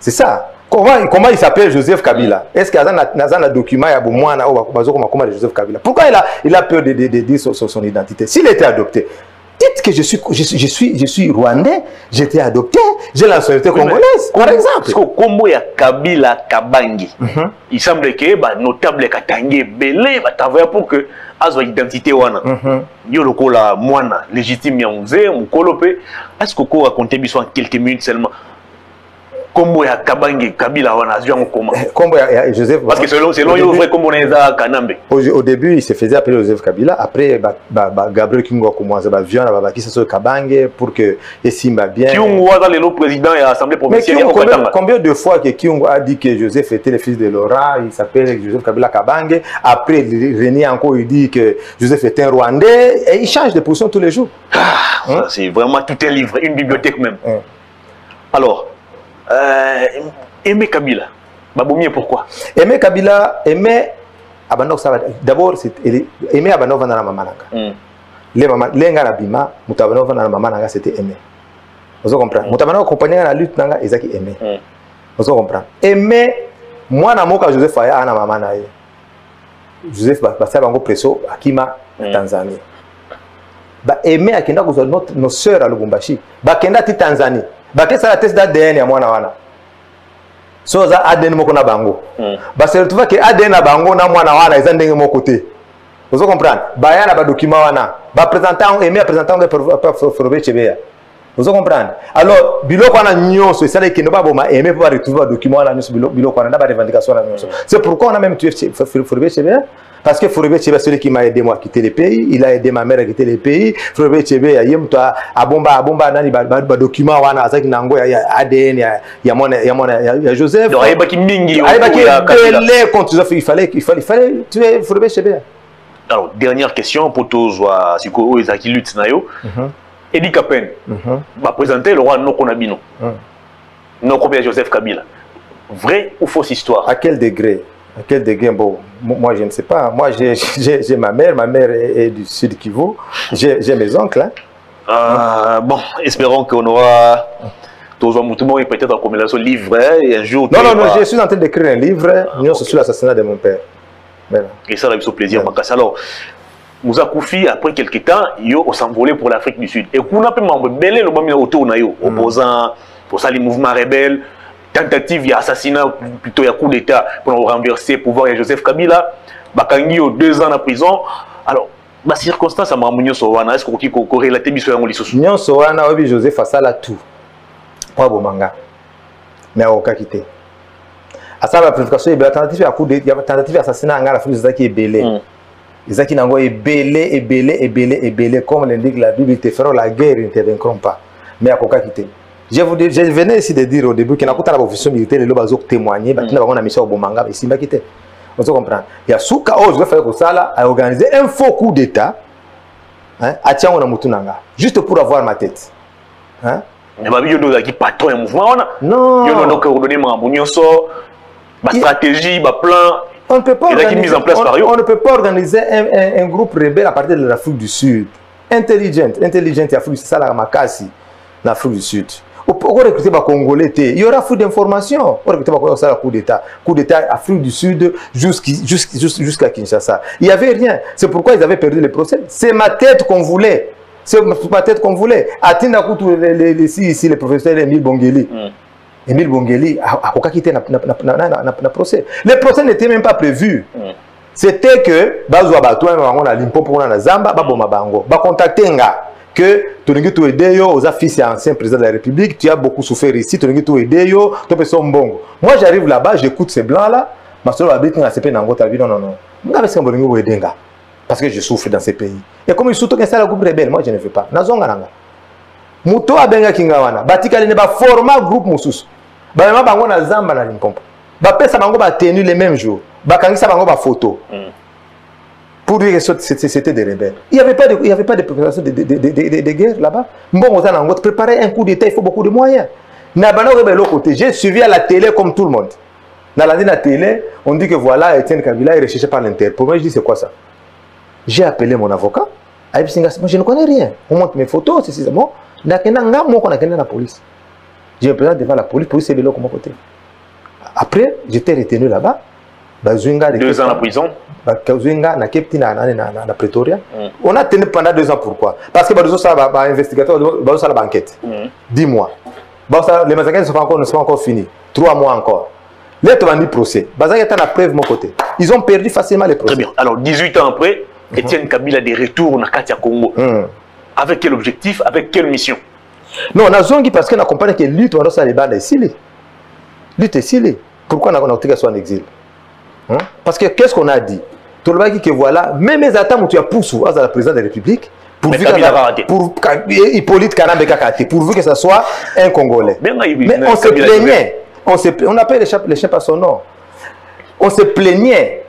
C'est ça. Comment il s'appelle Joseph Kabila? Est-ce qu'il y a un document de Joseph Kabila? Pourquoi il a peur de dire son identité? S'il était adopté, dites que je suis rwandais, j'étais adopté, j'ai la nationalité congolaise, par exemple. Parce que Kombo ya Kabila Kabangi, il semble que notable Katangi Belé va travailler pour que azo identité wana. Yo lokola mwana légitime ya mzee mukolope. Est-ce que vous racontez en quelques minutes seulement? Combo ya Kabangi Kabila wana azwa comment? Combo ya Joseph. Parce que selon yo vrai combo na Kanambe. Au début il se faisait appeler Joseph Kabila, après Gabriel Kingo a commencé à vion na babaki ça Kabangi pour que Esimba bien. Kingo dans le président et l'assemblée provinciale. Combien de fois que Kingo a dit que Joseph était le fils de Laura, il s'appelle Joseph Kabila Kabangi, après René encore il dit que Joseph était un Rwandais et il change de position tous les jours. C'est vraiment tout un livre, une bibliothèque même. Alors Aimé Kabila, pourquoi? Aimé Kabila, d'abord, Aimé Abanova na Mamananga. Les gars Bima, Mutabanova na Mamananga, c'était Aimé. Vous comprenez? Mutabanova accompagné la lutte nanga, Ezaki Aimé. Vous comprenez? Aimé, moi, na moka Joseph Faya na Mamanaye. Joseph Bassa Bango Presso, Akima, Tanzanie. Aimé Akenda, nos sœurs à Lubumbashi. Bakenda ti Tanzanie. Qu'est-ce que la test d'ADN ya mwana wana? So za ADN moko na bango. Se retrouve que ADN na bango na mwana wana eza ndenge moko te. Vous comprenez? Baya na ba document wana. Ba présentant Aimé présentant de Forbe Chebeya. Vous comprenez? Alors biloko wana nyonso ça que no ba boma Aimé pour retrouver ba document wana nyonso biloko wana na ba revendication wana nyonso. C'est pourquoi on a même tué Forbe Chebeya. Parce que Forbe Chebeya, celui qui m'a aidé moi à quitter le pays, il a aidé ma mère à quitter le pays. Forbe Chebeya, il y a abomba nani ba document wana azaki nango ya ADN ya Joseph. Donc ayebaki mingi contre Joseph, il fallait tuer Forbe Chebeya. Alors dernière question pour tous siko ezaki lutte na yo. Edi Kapen. Va présenter le roi Noko Nabino. Noko bien Joseph Kabila. Vrai ou fausse histoire? À quel degré? À quel degré? Bon, moi je ne sais pas. Moi j'ai ma mère est du Sud Kivu. J'ai mes oncles. Bon, espérons qu'on aura tout le monde peut-être en combinaison livre et un jour. Non, je suis en train d'écrire un livre sur l'assassinat de mon père. Voilà. Et ça, c'est un plaisir. Alors, Moussa Koufi, après quelques temps, il s'envolé pour l'Afrique du Sud. Et qu'on a pu m'embêter le moment autour de opposant pour ça les mouvements rebelles. Tentative d'assassinat, plutôt il y a coup d'État pour renverser le pouvoir de Joseph Kabila. Bakangi 2 ans en prison. Alors, la circonstance à Mamounio Sowana, est-ce que vous avez relaté Bissou Yango Lissou? Nyon Sowana, oui, Joseph Fassala tout. Pas Bomanga. Mais à aucun quitté. À ça, la planification, il y a tentative d'assassinat en Afrique qui est belé. Ils qui n'ont ébélé, comme l'indique la Bible, ils te feront la guerre, ils ne te vaincront pas. Mais à quoi quitter? Je venais ici de dire au début qu'il y a une officier militaire, les gens témoigner, il y a une mission au Bomanga, ici, il quitter. On se comprend. Il y a Souka, je vais faire ça, à organiser un faux coup d'État, à Tiango Mutunanga, juste pour avoir ma tête. Hein? Mais il y a qui patron un mouvement. Non. Il y a donc donné ma stratégie, ma plan. On ne peut pas mise en place par eux. On ne peut pas organiser un groupe rebelle à partir de l'Afrique du Sud. Intelligent, c'est ça la Makassi, l'Afrique du Sud. Pour recruter les Congolais, il y aura flux d'informations. Pour recruter les coup d'État. Coup d'État Afrique du Sud jusqu'à Kinshasa. Il n'y avait rien. C'est pourquoi ils avaient perdu le procès. C'est ma tête qu'on voulait. C'est ma tête qu'on voulait. Atina Koutou, ici, le professeur Emile Bongeli. Emile Bongeli a quitté le procès. Le procès n'était même pas prévu. C'était que, Bazoua Batouin, on a Limpopo, on a Zamba, Baboma Bango. Ba contacter nga que tu n'as pas aidé aux fils et anciens présidents de la République, tu as beaucoup souffert ici, tu n'as pas aidé, tu peux son bon. Moi j'arrive là-bas, j'écoute ces blancs-là, ma soeur habite dans CP Nango, tu as vu, non. Parce que je souffre dans ces pays. Et comme ils sont tous la groupe rebelle, moi je ne fais pas. Nazonga nanga. Muto abenga kingawana, batika ne ba format groupe mususu. Ba ma bango na Zamba na Limpopo. Ba pesa bango ba tenu les mêmes jours. Ba kangisa bango ba photo. Pour dire que c'était des rebelles. Il n'y avait pas de préparation de guerre là-bas. Bon, on a préparé un coup d'État, il faut beaucoup de moyens. J'ai suivi à la télé comme tout le monde. Dans la télé, on dit que voilà, Etienne Kabila est recherché par l'Interpol. Moi, je dis c'est quoi ça? J'ai appelé mon avocat. Moi, je ne connais rien. On montre mes photos, c'est bon. Moi, on a la police. Je me présente devant la police, c'est de mon côté. Après, j'étais retenu là-bas. 2 ans en prison. Na Pretoria. On a tenu pendant 2 ans. Pourquoi? Parce que les investigateurs ont fait l'enquête. 10 mois. Les massacres ne sont pas encore finis. 3 mois encore. Les gens ont dit procès. Ils ont la preuve de mon côté. Ils ont perdu facilement les procès. Très bien. Alors, 18 ans après, Etienne Kabila a des retours dans Katia Congo. Avec quel objectif? Avec quelle mission? Non, on a zongi parce qu'on a compris que lutte, on a ça les bandes ici. Lutte ici. Pourquoi on a dit qu'elle soit en exil? Parce que qu'est-ce qu'on a dit? Tout le monde dit que voilà, même les attaques où tu as poussé à la présidence de la République, pour Hippolyte Kanambe Kakate, pourvu que ce soit un Congolais. Mais on se plaignait. On appelle les chefs à son nom. On se plaignait.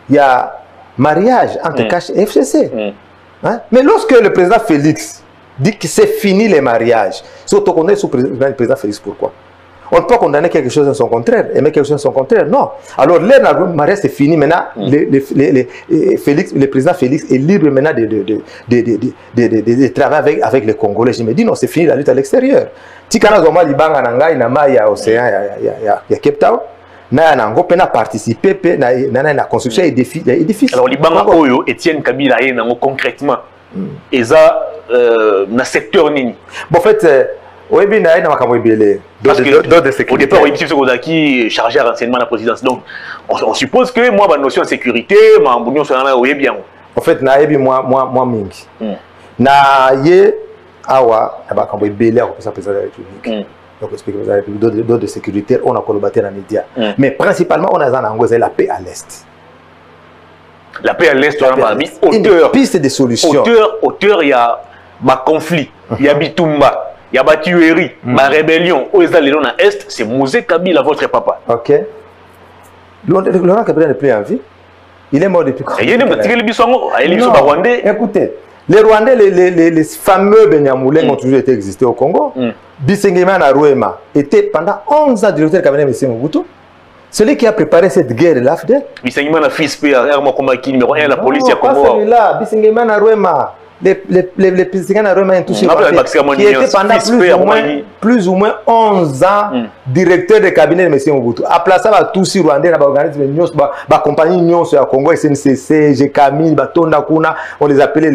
Il y a mariage entre Cash et FCC. Mais lorsque le président Félix dit que c'est fini les mariages, surtout qu'on est sous le président Félix, pourquoi? On ne peut pas condamner quelque chose en son contraire, aimer quelque chose en son contraire, non. Alors, le mariage c'est fini, maintenant, le président Félix est libre maintenant de travailler avec les Congolais. Je me dis, non, c'est fini la lutte à l'extérieur. Si on a Libanga Nanga, il y a Océan, il y a Cape Town, il y a participé à la construction d'édifices. Alors, Libanga Oyo, Etienne Kabila, concrètement, et ça, dans le secteur Nini. En fait, oui, bien, parce que au départ, il est chargé à renseignement de la présidence. Donc, on suppose que moi, ma notion de sécurité, ma bounion sur la bien. En fait, moi, mingi. Na ye awa, na ba belé au président de la République. Donc, le président de la République, d'autres sécuritaires, on a collaboré dans les médias. Mais principalement, on a la paix à l'est. La paix à l'est, on a mis auteur. Piste de solutions. Auteur, il y a ma conflit, il y a Bitumba. Il y a une tuerie, une rébellion, où est-ce que dans l'Est, c'est Mosé Kabila, votre papa. Ok. Laurent Kabila n'est plus en vie. Il est mort depuis quand? Écoutez, les Rwandais, les fameux Benyamoulins ont toujours été existés au Congo. Bisengima Narouema était pendant 11 ans directeur du cabinet de M. Mobutu. Celui qui a préparé cette guerre, l'AFD. Bisengima na fils P, numéro 1, la police à Congo. Non, pas celui-là, Bisengima Narouema. Les Piscines à Roma qui était pendant plus ou moins 11 ans directeur de cabinet de M. Mobutu. À place ça, tous les Rwandais, la compagnie Nyon sur Congo, SNCC, GKMI, Batonda Kuna, on les appelait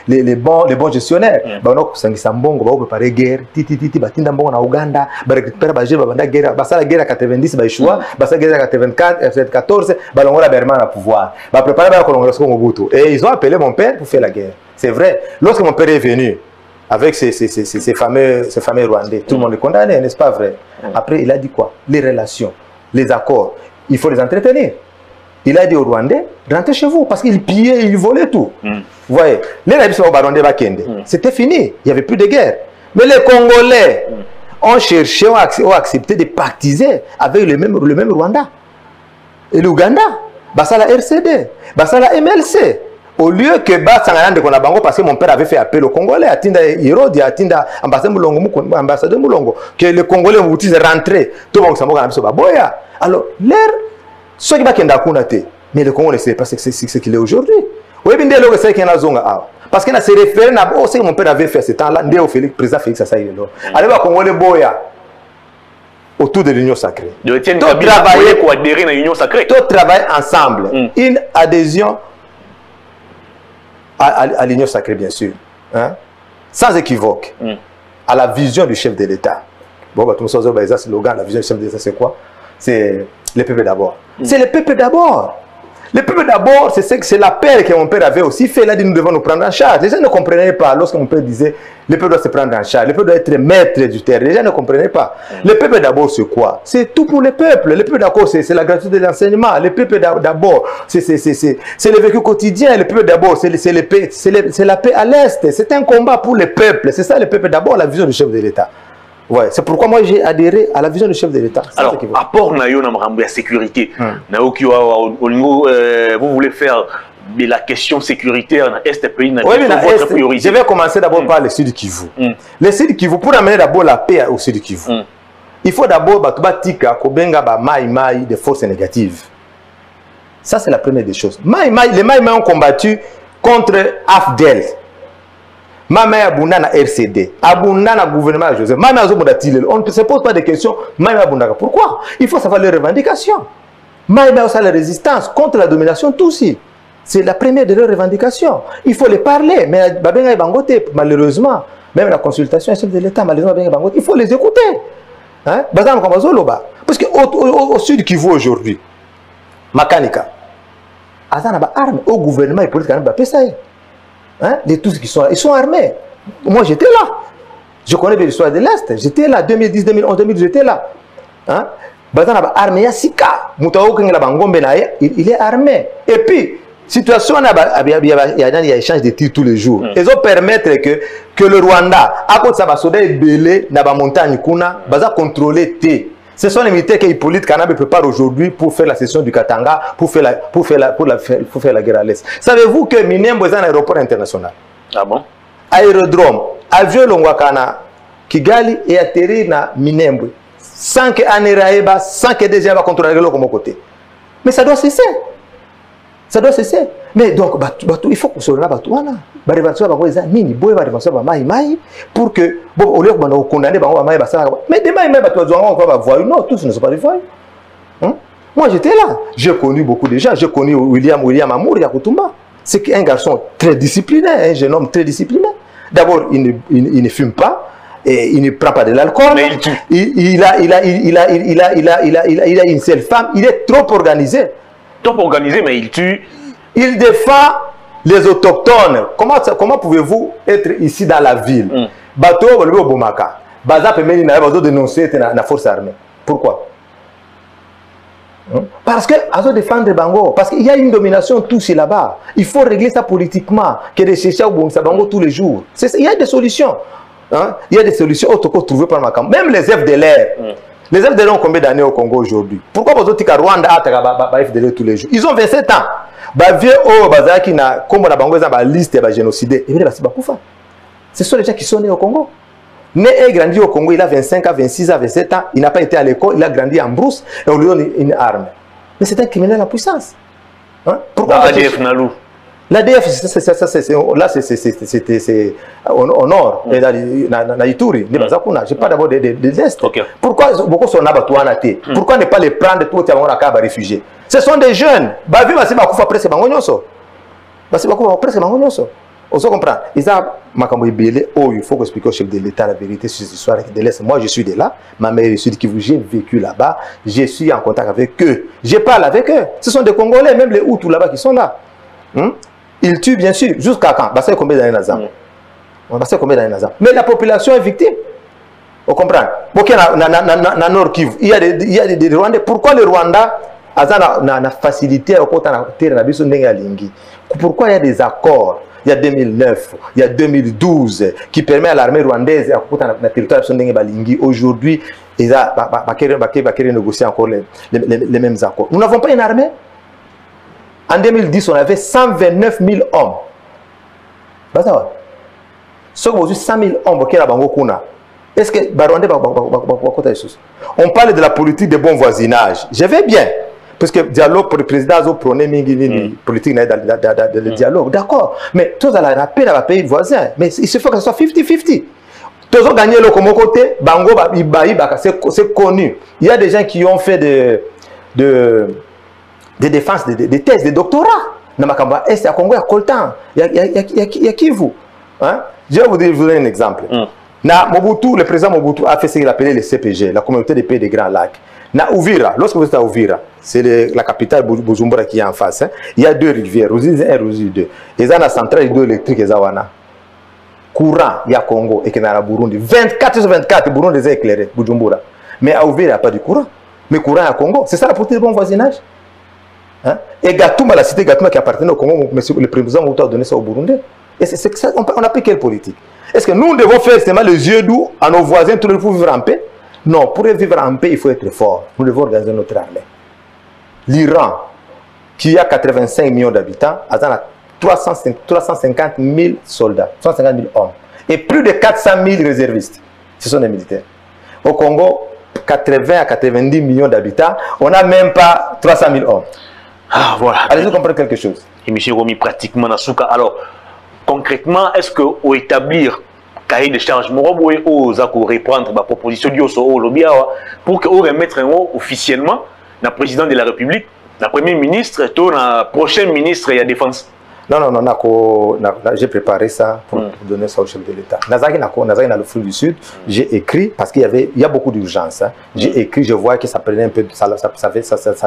les bons gestionnaires. Donc, Sangisambongo, on préparer guerre, Titi, Batinda Mbongo na Uganda, récupérer la guerre, la guerre à 90, Baïchoua, la guerre à 84, 14, Balongola Berman à pouvoir. Préparer la colonisation Mobutu. Et ils ont appelé mon père pour faire la guerre. C'est vrai. Lorsque mon père est venu avec ces fameux Rwandais, tout le monde les condamnait, n'est-ce pas vrai? Après, il a dit quoi? Les relations, les accords, il faut les entretenir. il a dit aux Rwandais, rentrez chez vous, parce qu'ils pillaient, ils volaient tout. Vous voyez, les c'était fini, il n'y avait plus de guerre. Mais les Congolais ont cherché, ont accepté de pactiser avec le même Rwanda. Et l'Ouganda, c'est la RCD, c'est la MLC. Au lieu que parce que mon père avait fait appel aux Congolais, Atinda Hirodi, Atinda ambassadeur Moulongo, que les Congolais vont rentrer, tout le monde s'en va. Alors, l'air, ceux qui vont mais le Congo ne sait pas ce qu'il est aujourd'hui. Oui, bien, c'est qu'il y a zone. Parce qu'il a se référé à ce que mon père avait fait ce temps-là, le président Félix Assaï. Alors, le Congolais boya autour de l'Union sacrée. Tout travailler ensemble. Une adhésion à l'Union sacrée, bien sûr. Hein? Sans équivoque. À la vision du chef de l'État. Bon, tout le monde sait slogan, la vision du chef de l'État, c'est quoi? C'est le peuple d'abord. C'est le peuple d'abord. Le peuple d'abord, c'est l'appel que mon père avait aussi fait. Il a dit nous devons nous prendre en charge. Les gens ne comprenaient pas lorsque mon père disait le peuple doit se prendre en charge. Le peuple doit être maître du terrain. Les gens ne comprenaient pas. Le peuple d'abord, c'est quoi? C'est tout pour le peuple. Le peuple d'abord, c'est la gratuité de l'enseignement. Le peuple d'abord, c'est le vécu quotidien. Le peuple d'abord, c'est la paix à l'Est. C'est un combat pour le peuple. C'est ça le peuple d'abord, la vision du chef de l'État. Ouais, c'est pourquoi moi j'ai adhéré à la vision du chef de l'État. Alors, apport nayo na mrambo ya sécurité. Vous voulez faire de la question sécuritaire dans l'Est pays, oui, votre priorité. Je vais commencer d'abord par le Sud Kivu. Le Sud Kivu, pour amener d'abord la paix au Sud Kivu, il faut d'abord batubatika kobenga ba maï des forces négatives. Ça c'est la première des choses. Les maï ont combattu contre AFDEL. Mama Abunda na RCD, Abunda na gouvernement Joseph, Mama Azobunda Tilel. On ne se pose pas de questions. Mama Abunda. Pourquoi? Il faut savoir les revendications. Mama aussi la résistance contre la domination Tutsi. C'est la première de leurs revendications. Il faut les parler. Mais Babenga Bangote, malheureusement, même la consultation chef de l'État, malheureusement, il faut les écouter. Hein? Parce qu'au sud Kivu aujourd'hui, Makanika, Azana arme au gouvernement et politique, hein? Les tous qui sont là, ils sont armés. Moi j'étais là. Je connais bien l'histoire de l'Est. J'étais là, 2010, 2011, 2012, j'étais là. Hein? Armé, il est armé. Et puis, situation, il y a échange de tirs tous les jours. Ils ont permettre que le Rwanda, à cause de sa soda et belé, dans la montagne, va contrôler T. Ce sont les militaires qu'Hippolyte Kanabe prépare aujourd'hui pour faire la session du Katanga, pour faire la guerre à l'Est. Savez-vous que Minembwe est un aéroport international? Ah bon? Aérodrome, avion Longwakana, Kigali et atterri na Minembwe. Sans que Aneraeba, sans que déjà va contrôler le côté. Mais ça doit cesser. Ça doit cesser. Mais donc, il faut que ce soit là, pour que, bon, au lieu de condamner, mais des non, tous ne sont pas des voyous. Moi, j'étais là. J'ai connu beaucoup de gens. J'ai connu William Amour Yakutumba. C'est un garçon très discipliné, un jeune homme très discipliné. D'abord, il ne fume pas. Et il ne prend pas de l'alcool. Il a une seule femme. Il est trop organisé. Trop organisé, mais il tue. Il défend les autochtones. Comment pouvez-vous être ici dans la ville? Bateau, vous Bomaka. Baza peut même dénoncer la force armée. Pourquoi? Parce que Azo défendre Bango, parce qu'il y a une domination tous là-bas. Il faut régler ça politiquement, que de chercher au Bango tous les jours. Il y a des solutions. Hein? Il y a des solutions autres trouvées par ma campagne. Même les FDLR. Les FDLR ont combien d'années au Congo aujourd'hui? Pourquoi vous dites que Rwanda a FDLR tous les jours? Ils ont 27 ans. Ce sont les gens qui sont nés au Congo. Né et grandi au Congo, il a 25 ans, 26 ans, 27 ans. Il n'a pas été à l'école, il a grandi en brousse et on lui donne une arme. Mais c'est un criminel en puissance. Hein? Pourquoi l'ADF, là, c'est au nord, dans Ituri, je n'ai pas d'abord de l'Est. Pourquoi beaucoup sont là, pourquoi ne pas les prendre tout les réfugiés? Ce sont des jeunes. On se comprend. Il faut expliquer au chef de l'État la vérité sur cette histoire de l'Est. Moi, je suis de là. Ma mère est sud Kivu. J'ai vécu là-bas. Je suis en contact avec eux. Je parle avec eux. Ce sont des Congolais, même les Hutus là-bas qui sont là. Ils tuent bien sûr. Jusqu'à quand? Bah, c'est combien d'années Nazam? Mais la population est victime. On comprend. Nord Kivu, il y a des Rwandais. Pourquoi le Rwanda na facilité à côté na terre na biso ndenge alingi. Pourquoi il y a des accords? Il y a 2009, il y a 2012 qui permet à l'armée rwandaise à côté na territoire biso ndenge balingi. Aujourd'hui, ils ont négocier encore les mêmes accords. Nous n'avons pas une armée. En 2010, on avait 129 000 hommes. Ce que 100 000 hommes qui sont est-ce que on parle de la politique de bon voisinage? Je vais bien. Parce que le dialogue pour le président a prôné la politique de dialogue. D'accord. Mais tous à la paix dans les pays voisins. Mais il se faut que ce soit 50-50. Tous ont gagné le côté, Bango, c'est connu. Il y a des gens qui ont fait des défenses, des thèses, des doctorats. Dans Makamba, Est, à Congo, il y a Coltan, il y a Kivu. Hein? Je vais vous donner un exemple. Mobutu, le président Mobutu a fait ce qu'il appelait le CPG, la communauté des pays des Grands Lacs. Na Uvira, lorsque vous êtes à Uvira, c'est la capitale Bujumbura qui est en face. Hein? Il y a 2 rivières, Ruzizi 1 et Ruzizi 2. Et ça, la centrale hydroélectrique, courant, il y a Congo et Kenara Burundi. 24 sur 24, Burundi est éclairé, Bujumbura. Mais à Uvira, il n'y a pas de courant. Mais courant à Congo, c'est ça la politique de bon voisinage. Hein? Et Gatouma, la cité Gatouma qui appartenait au Congo, le président Mobutu a donné ça au Burundi. Et c'est ça, on applique quelle politique? Est-ce que nous devons faire seulement les yeux doux à nos voisins tout le monde pour vivre en paix? Non, pour vivre en paix, il faut être fort. Nous devons organiser notre armée. L'Iran, qui a 85 millions d'habitants, a 350 000 soldats, 350 000 hommes. Et plus de 400 000 réservistes. Ce sont des militaires. Au Congo, 80 à 90 millions d'habitants, on n'a même pas 300 000 hommes. Ah, voilà. Allez-y comprendre quelque chose. Et M. Romy, pratiquement, Nasuka. Alors, concrètement, est-ce que établir cahier de charge, aux reprendre la proposition pour qu'on remette officiellement le président de la République, le premier ministre et le prochain ministre de la Défense? Non, j'ai préparé ça pour donner ça au chef de l'État. Nazaki dans le flou du Sud, j'ai écrit, parce qu'il y a beaucoup d'urgence. Hein. J'ai écrit, je vois que ça prenait un peu, ça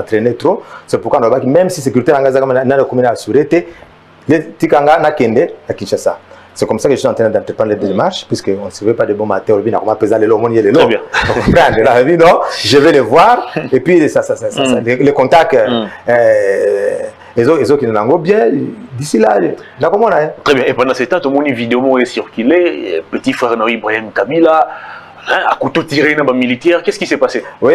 traînait trop. C'est pourquoi même si la sécurité dans la commune a sûreté, les Tikanga n'a kende à Kinshasa. C'est comme ça que je suis en train d'entreprendre les démarches, puisqu'on ne se veut pas de bons matins, on va peser les lots, les lots. Je vais les voir, et puis les contacts, les autres qui nous l'ont bien, d'ici là, comment on a. Très bien, et pendant ce temps, tout le monde vidéo est circulé, petit frère Ibrahim Kabila, à couteau tiré dans le militaire, qu'est-ce qui s'est passé? Oui,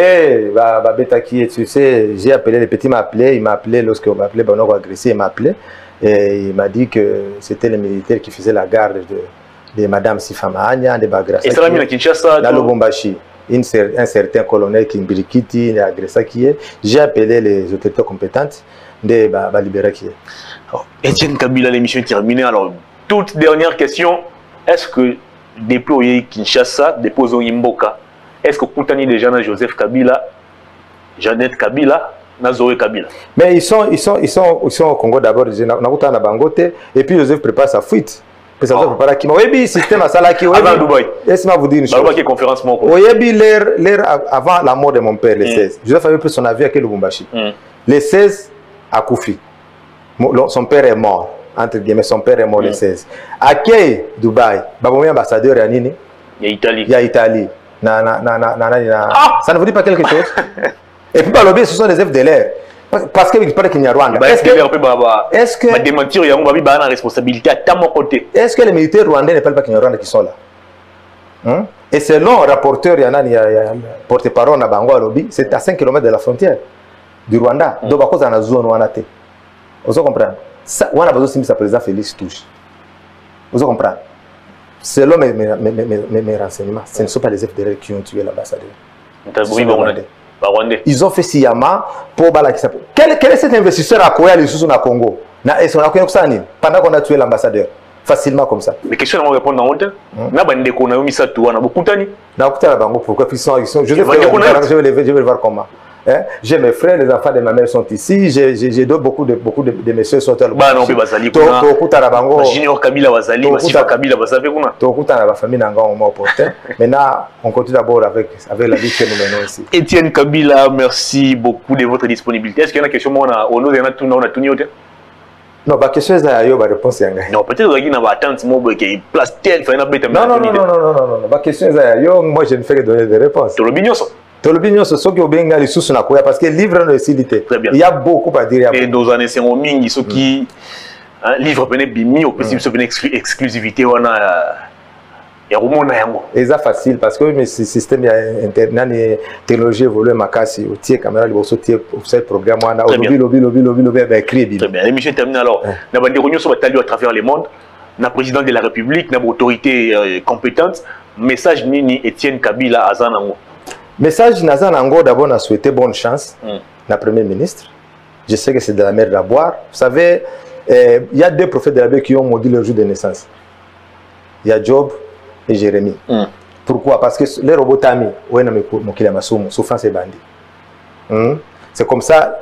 Betaki, tu sais, j'ai appelé, les petits m'a appelé, il m'a appelé lorsqu'on m'a appelé, on a agressé, il m'a appelé. Et il m'a dit que c'était les militaires qui faisaient la garde de Madame Sifamanya, de Bagrasa. Et ça l'a mis à Kinshasa? Dans le Lubumbashi. Un certain colonel Kimbirikiti, de Agressa qui est. J'ai appelé les autorités compétentes de libérer qui est. Etienne Kabila, l'émission est terminée. Alors, toute dernière question. Est-ce que déployer Kinshasa, déposer Imboka, est-ce que Koutani déjà dans Joseph Kabila, Jeannette Kabila, Nazoé Kabila? Mais ils sont au Congo d'abord, et puis Joseph prépare sa fuite. Puis Joseph prépare qui oui, système à Salaki. Avant Dubaï. Laisse-moi vous dire une chose. Dubaï, conférence mon oui, l'air avant la mort de mon père, le 16. Joseph avait pris son avion à Lubumbashi. Le 16 à Koufi. Son père est mort. Entre guillemets, son père est mort le 16. À Key, Dubaï, Baboumi ambassadeur à Nini. Il y a Italie. Il y a Italie. Ça ne vous dit pas quelque chose? Et puis, ce sont des FDLR. Parce qu'il parle qu'il y a Rwanda. Est-ce que démentir, il y a une responsabilité à mon côté. Est-ce que les militaires rwandais ne parlent pas qu'il y a Rwanda qui sont là? Et selon le rapporteur, il y a porte-parole à Bango à Lobby, c'est à 5 km de la frontière du Rwanda. Donc, à cause de la zone où on a été. Vous comprenez? On a besoin de sa président Félix Touche. Vous comprenez? Selon mes renseignements, ce ne sont pas les FDLR qui ont tué l'ambassadeur. Ils ont fait Siyama pour Balakisa. Quel est cet investisseur à Koya, les sous au Congo? Pendant qu'on a tué l'ambassadeur. Facilement comme ça. Mais question à répondre dans le temps. Pourquoi ils sont. Je vais voir comment. Hein? J'ai mes frères, les enfants de ma mère sont ici. J'ai beaucoup de messieurs sont là. Junior Kabila Wazali, Sifa Kabila Wazali. Maintenant, on continue d'abord avec la vie que nous menons ici. Etienne Kabila, merci beaucoup de votre disponibilité. Est-ce qu'il y a une question? Non, la question est la réponse. Non, peut-être qu'il y a une attente, qui place telle, non. La question est moi je ne fais que donner des réponses. Tolobinyo ce qui obenga les sous na koya parce que livre de facilité. Il y a beaucoup à dire. Et dans années c'est mingi ceux qui livre peine bimi au possible se exclusivité wana ya rumona yango. Et ça facile parce que mais système ya internet technologie évolue makasi au tie caméra le bosso tie offset programme wana lobby ba écrit bien. Très bien. L'émission termine alors. Na bandi réunion sur batali à travers le monde. Na président de la République, na autorité compétente. Message nini Etienne Kabila azanango. Message Nazanango, d'abord, on a souhaité bonne chance à Premier ministre. Je sais que c'est de la mer à boire. Vous savez, il y a deux prophètes de la Bible qui ont maudit leur jour de naissance. Il y a Job et Jérémie. Pourquoi? Parce que les robots Tami, souffrance et bandit. C'est comme ça,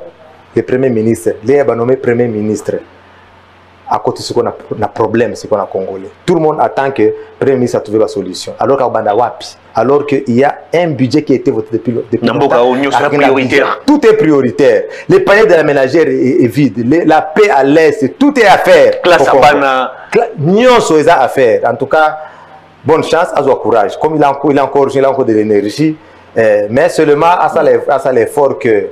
le Premier ministre, les nommé Premier ministre. À côté de ce qu'on a un problème, c'est qu'on a Congolais. Tout le monde attend que le Premier ministre a trouvé la solution. Alors qu'il y a un budget qui a été voté depuis longtemps. Prioritaire. Tout est prioritaire. Le panier de la ménagère est vide. La paix à l'Est, tout est à faire. Classe à faire. En tout cas, bonne chance, à courage. Comme il a encore de l'énergie, mais seulement à l'effort que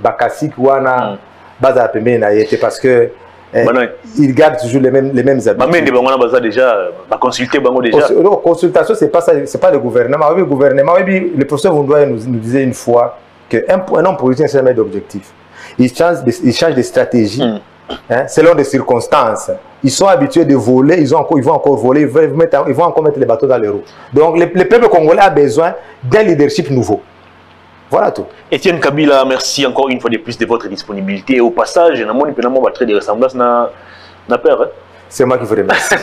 Bakassi Kouana Baza Pembe parce que ils gardent toujours les mêmes habitudes. Consultation, c'est pas ça, c'est pas le gouvernement. Oui, le gouvernement, oui, le professeur Vundoye nous disait une fois qu'un homme politique c'est un maître d'objectif. Il change de stratégie selon des circonstances. Ils sont habitués de voler, ils vont encore voler, ils vont encore mettre les bateaux dans les roues. Donc le peuple congolais a besoin d'un leadership nouveau. Voilà tout. Etienne Kabila, merci encore une fois de plus de votre disponibilité. Et au passage, je n'ai pas de ressemblance na père. C'est moi qui vous remercie.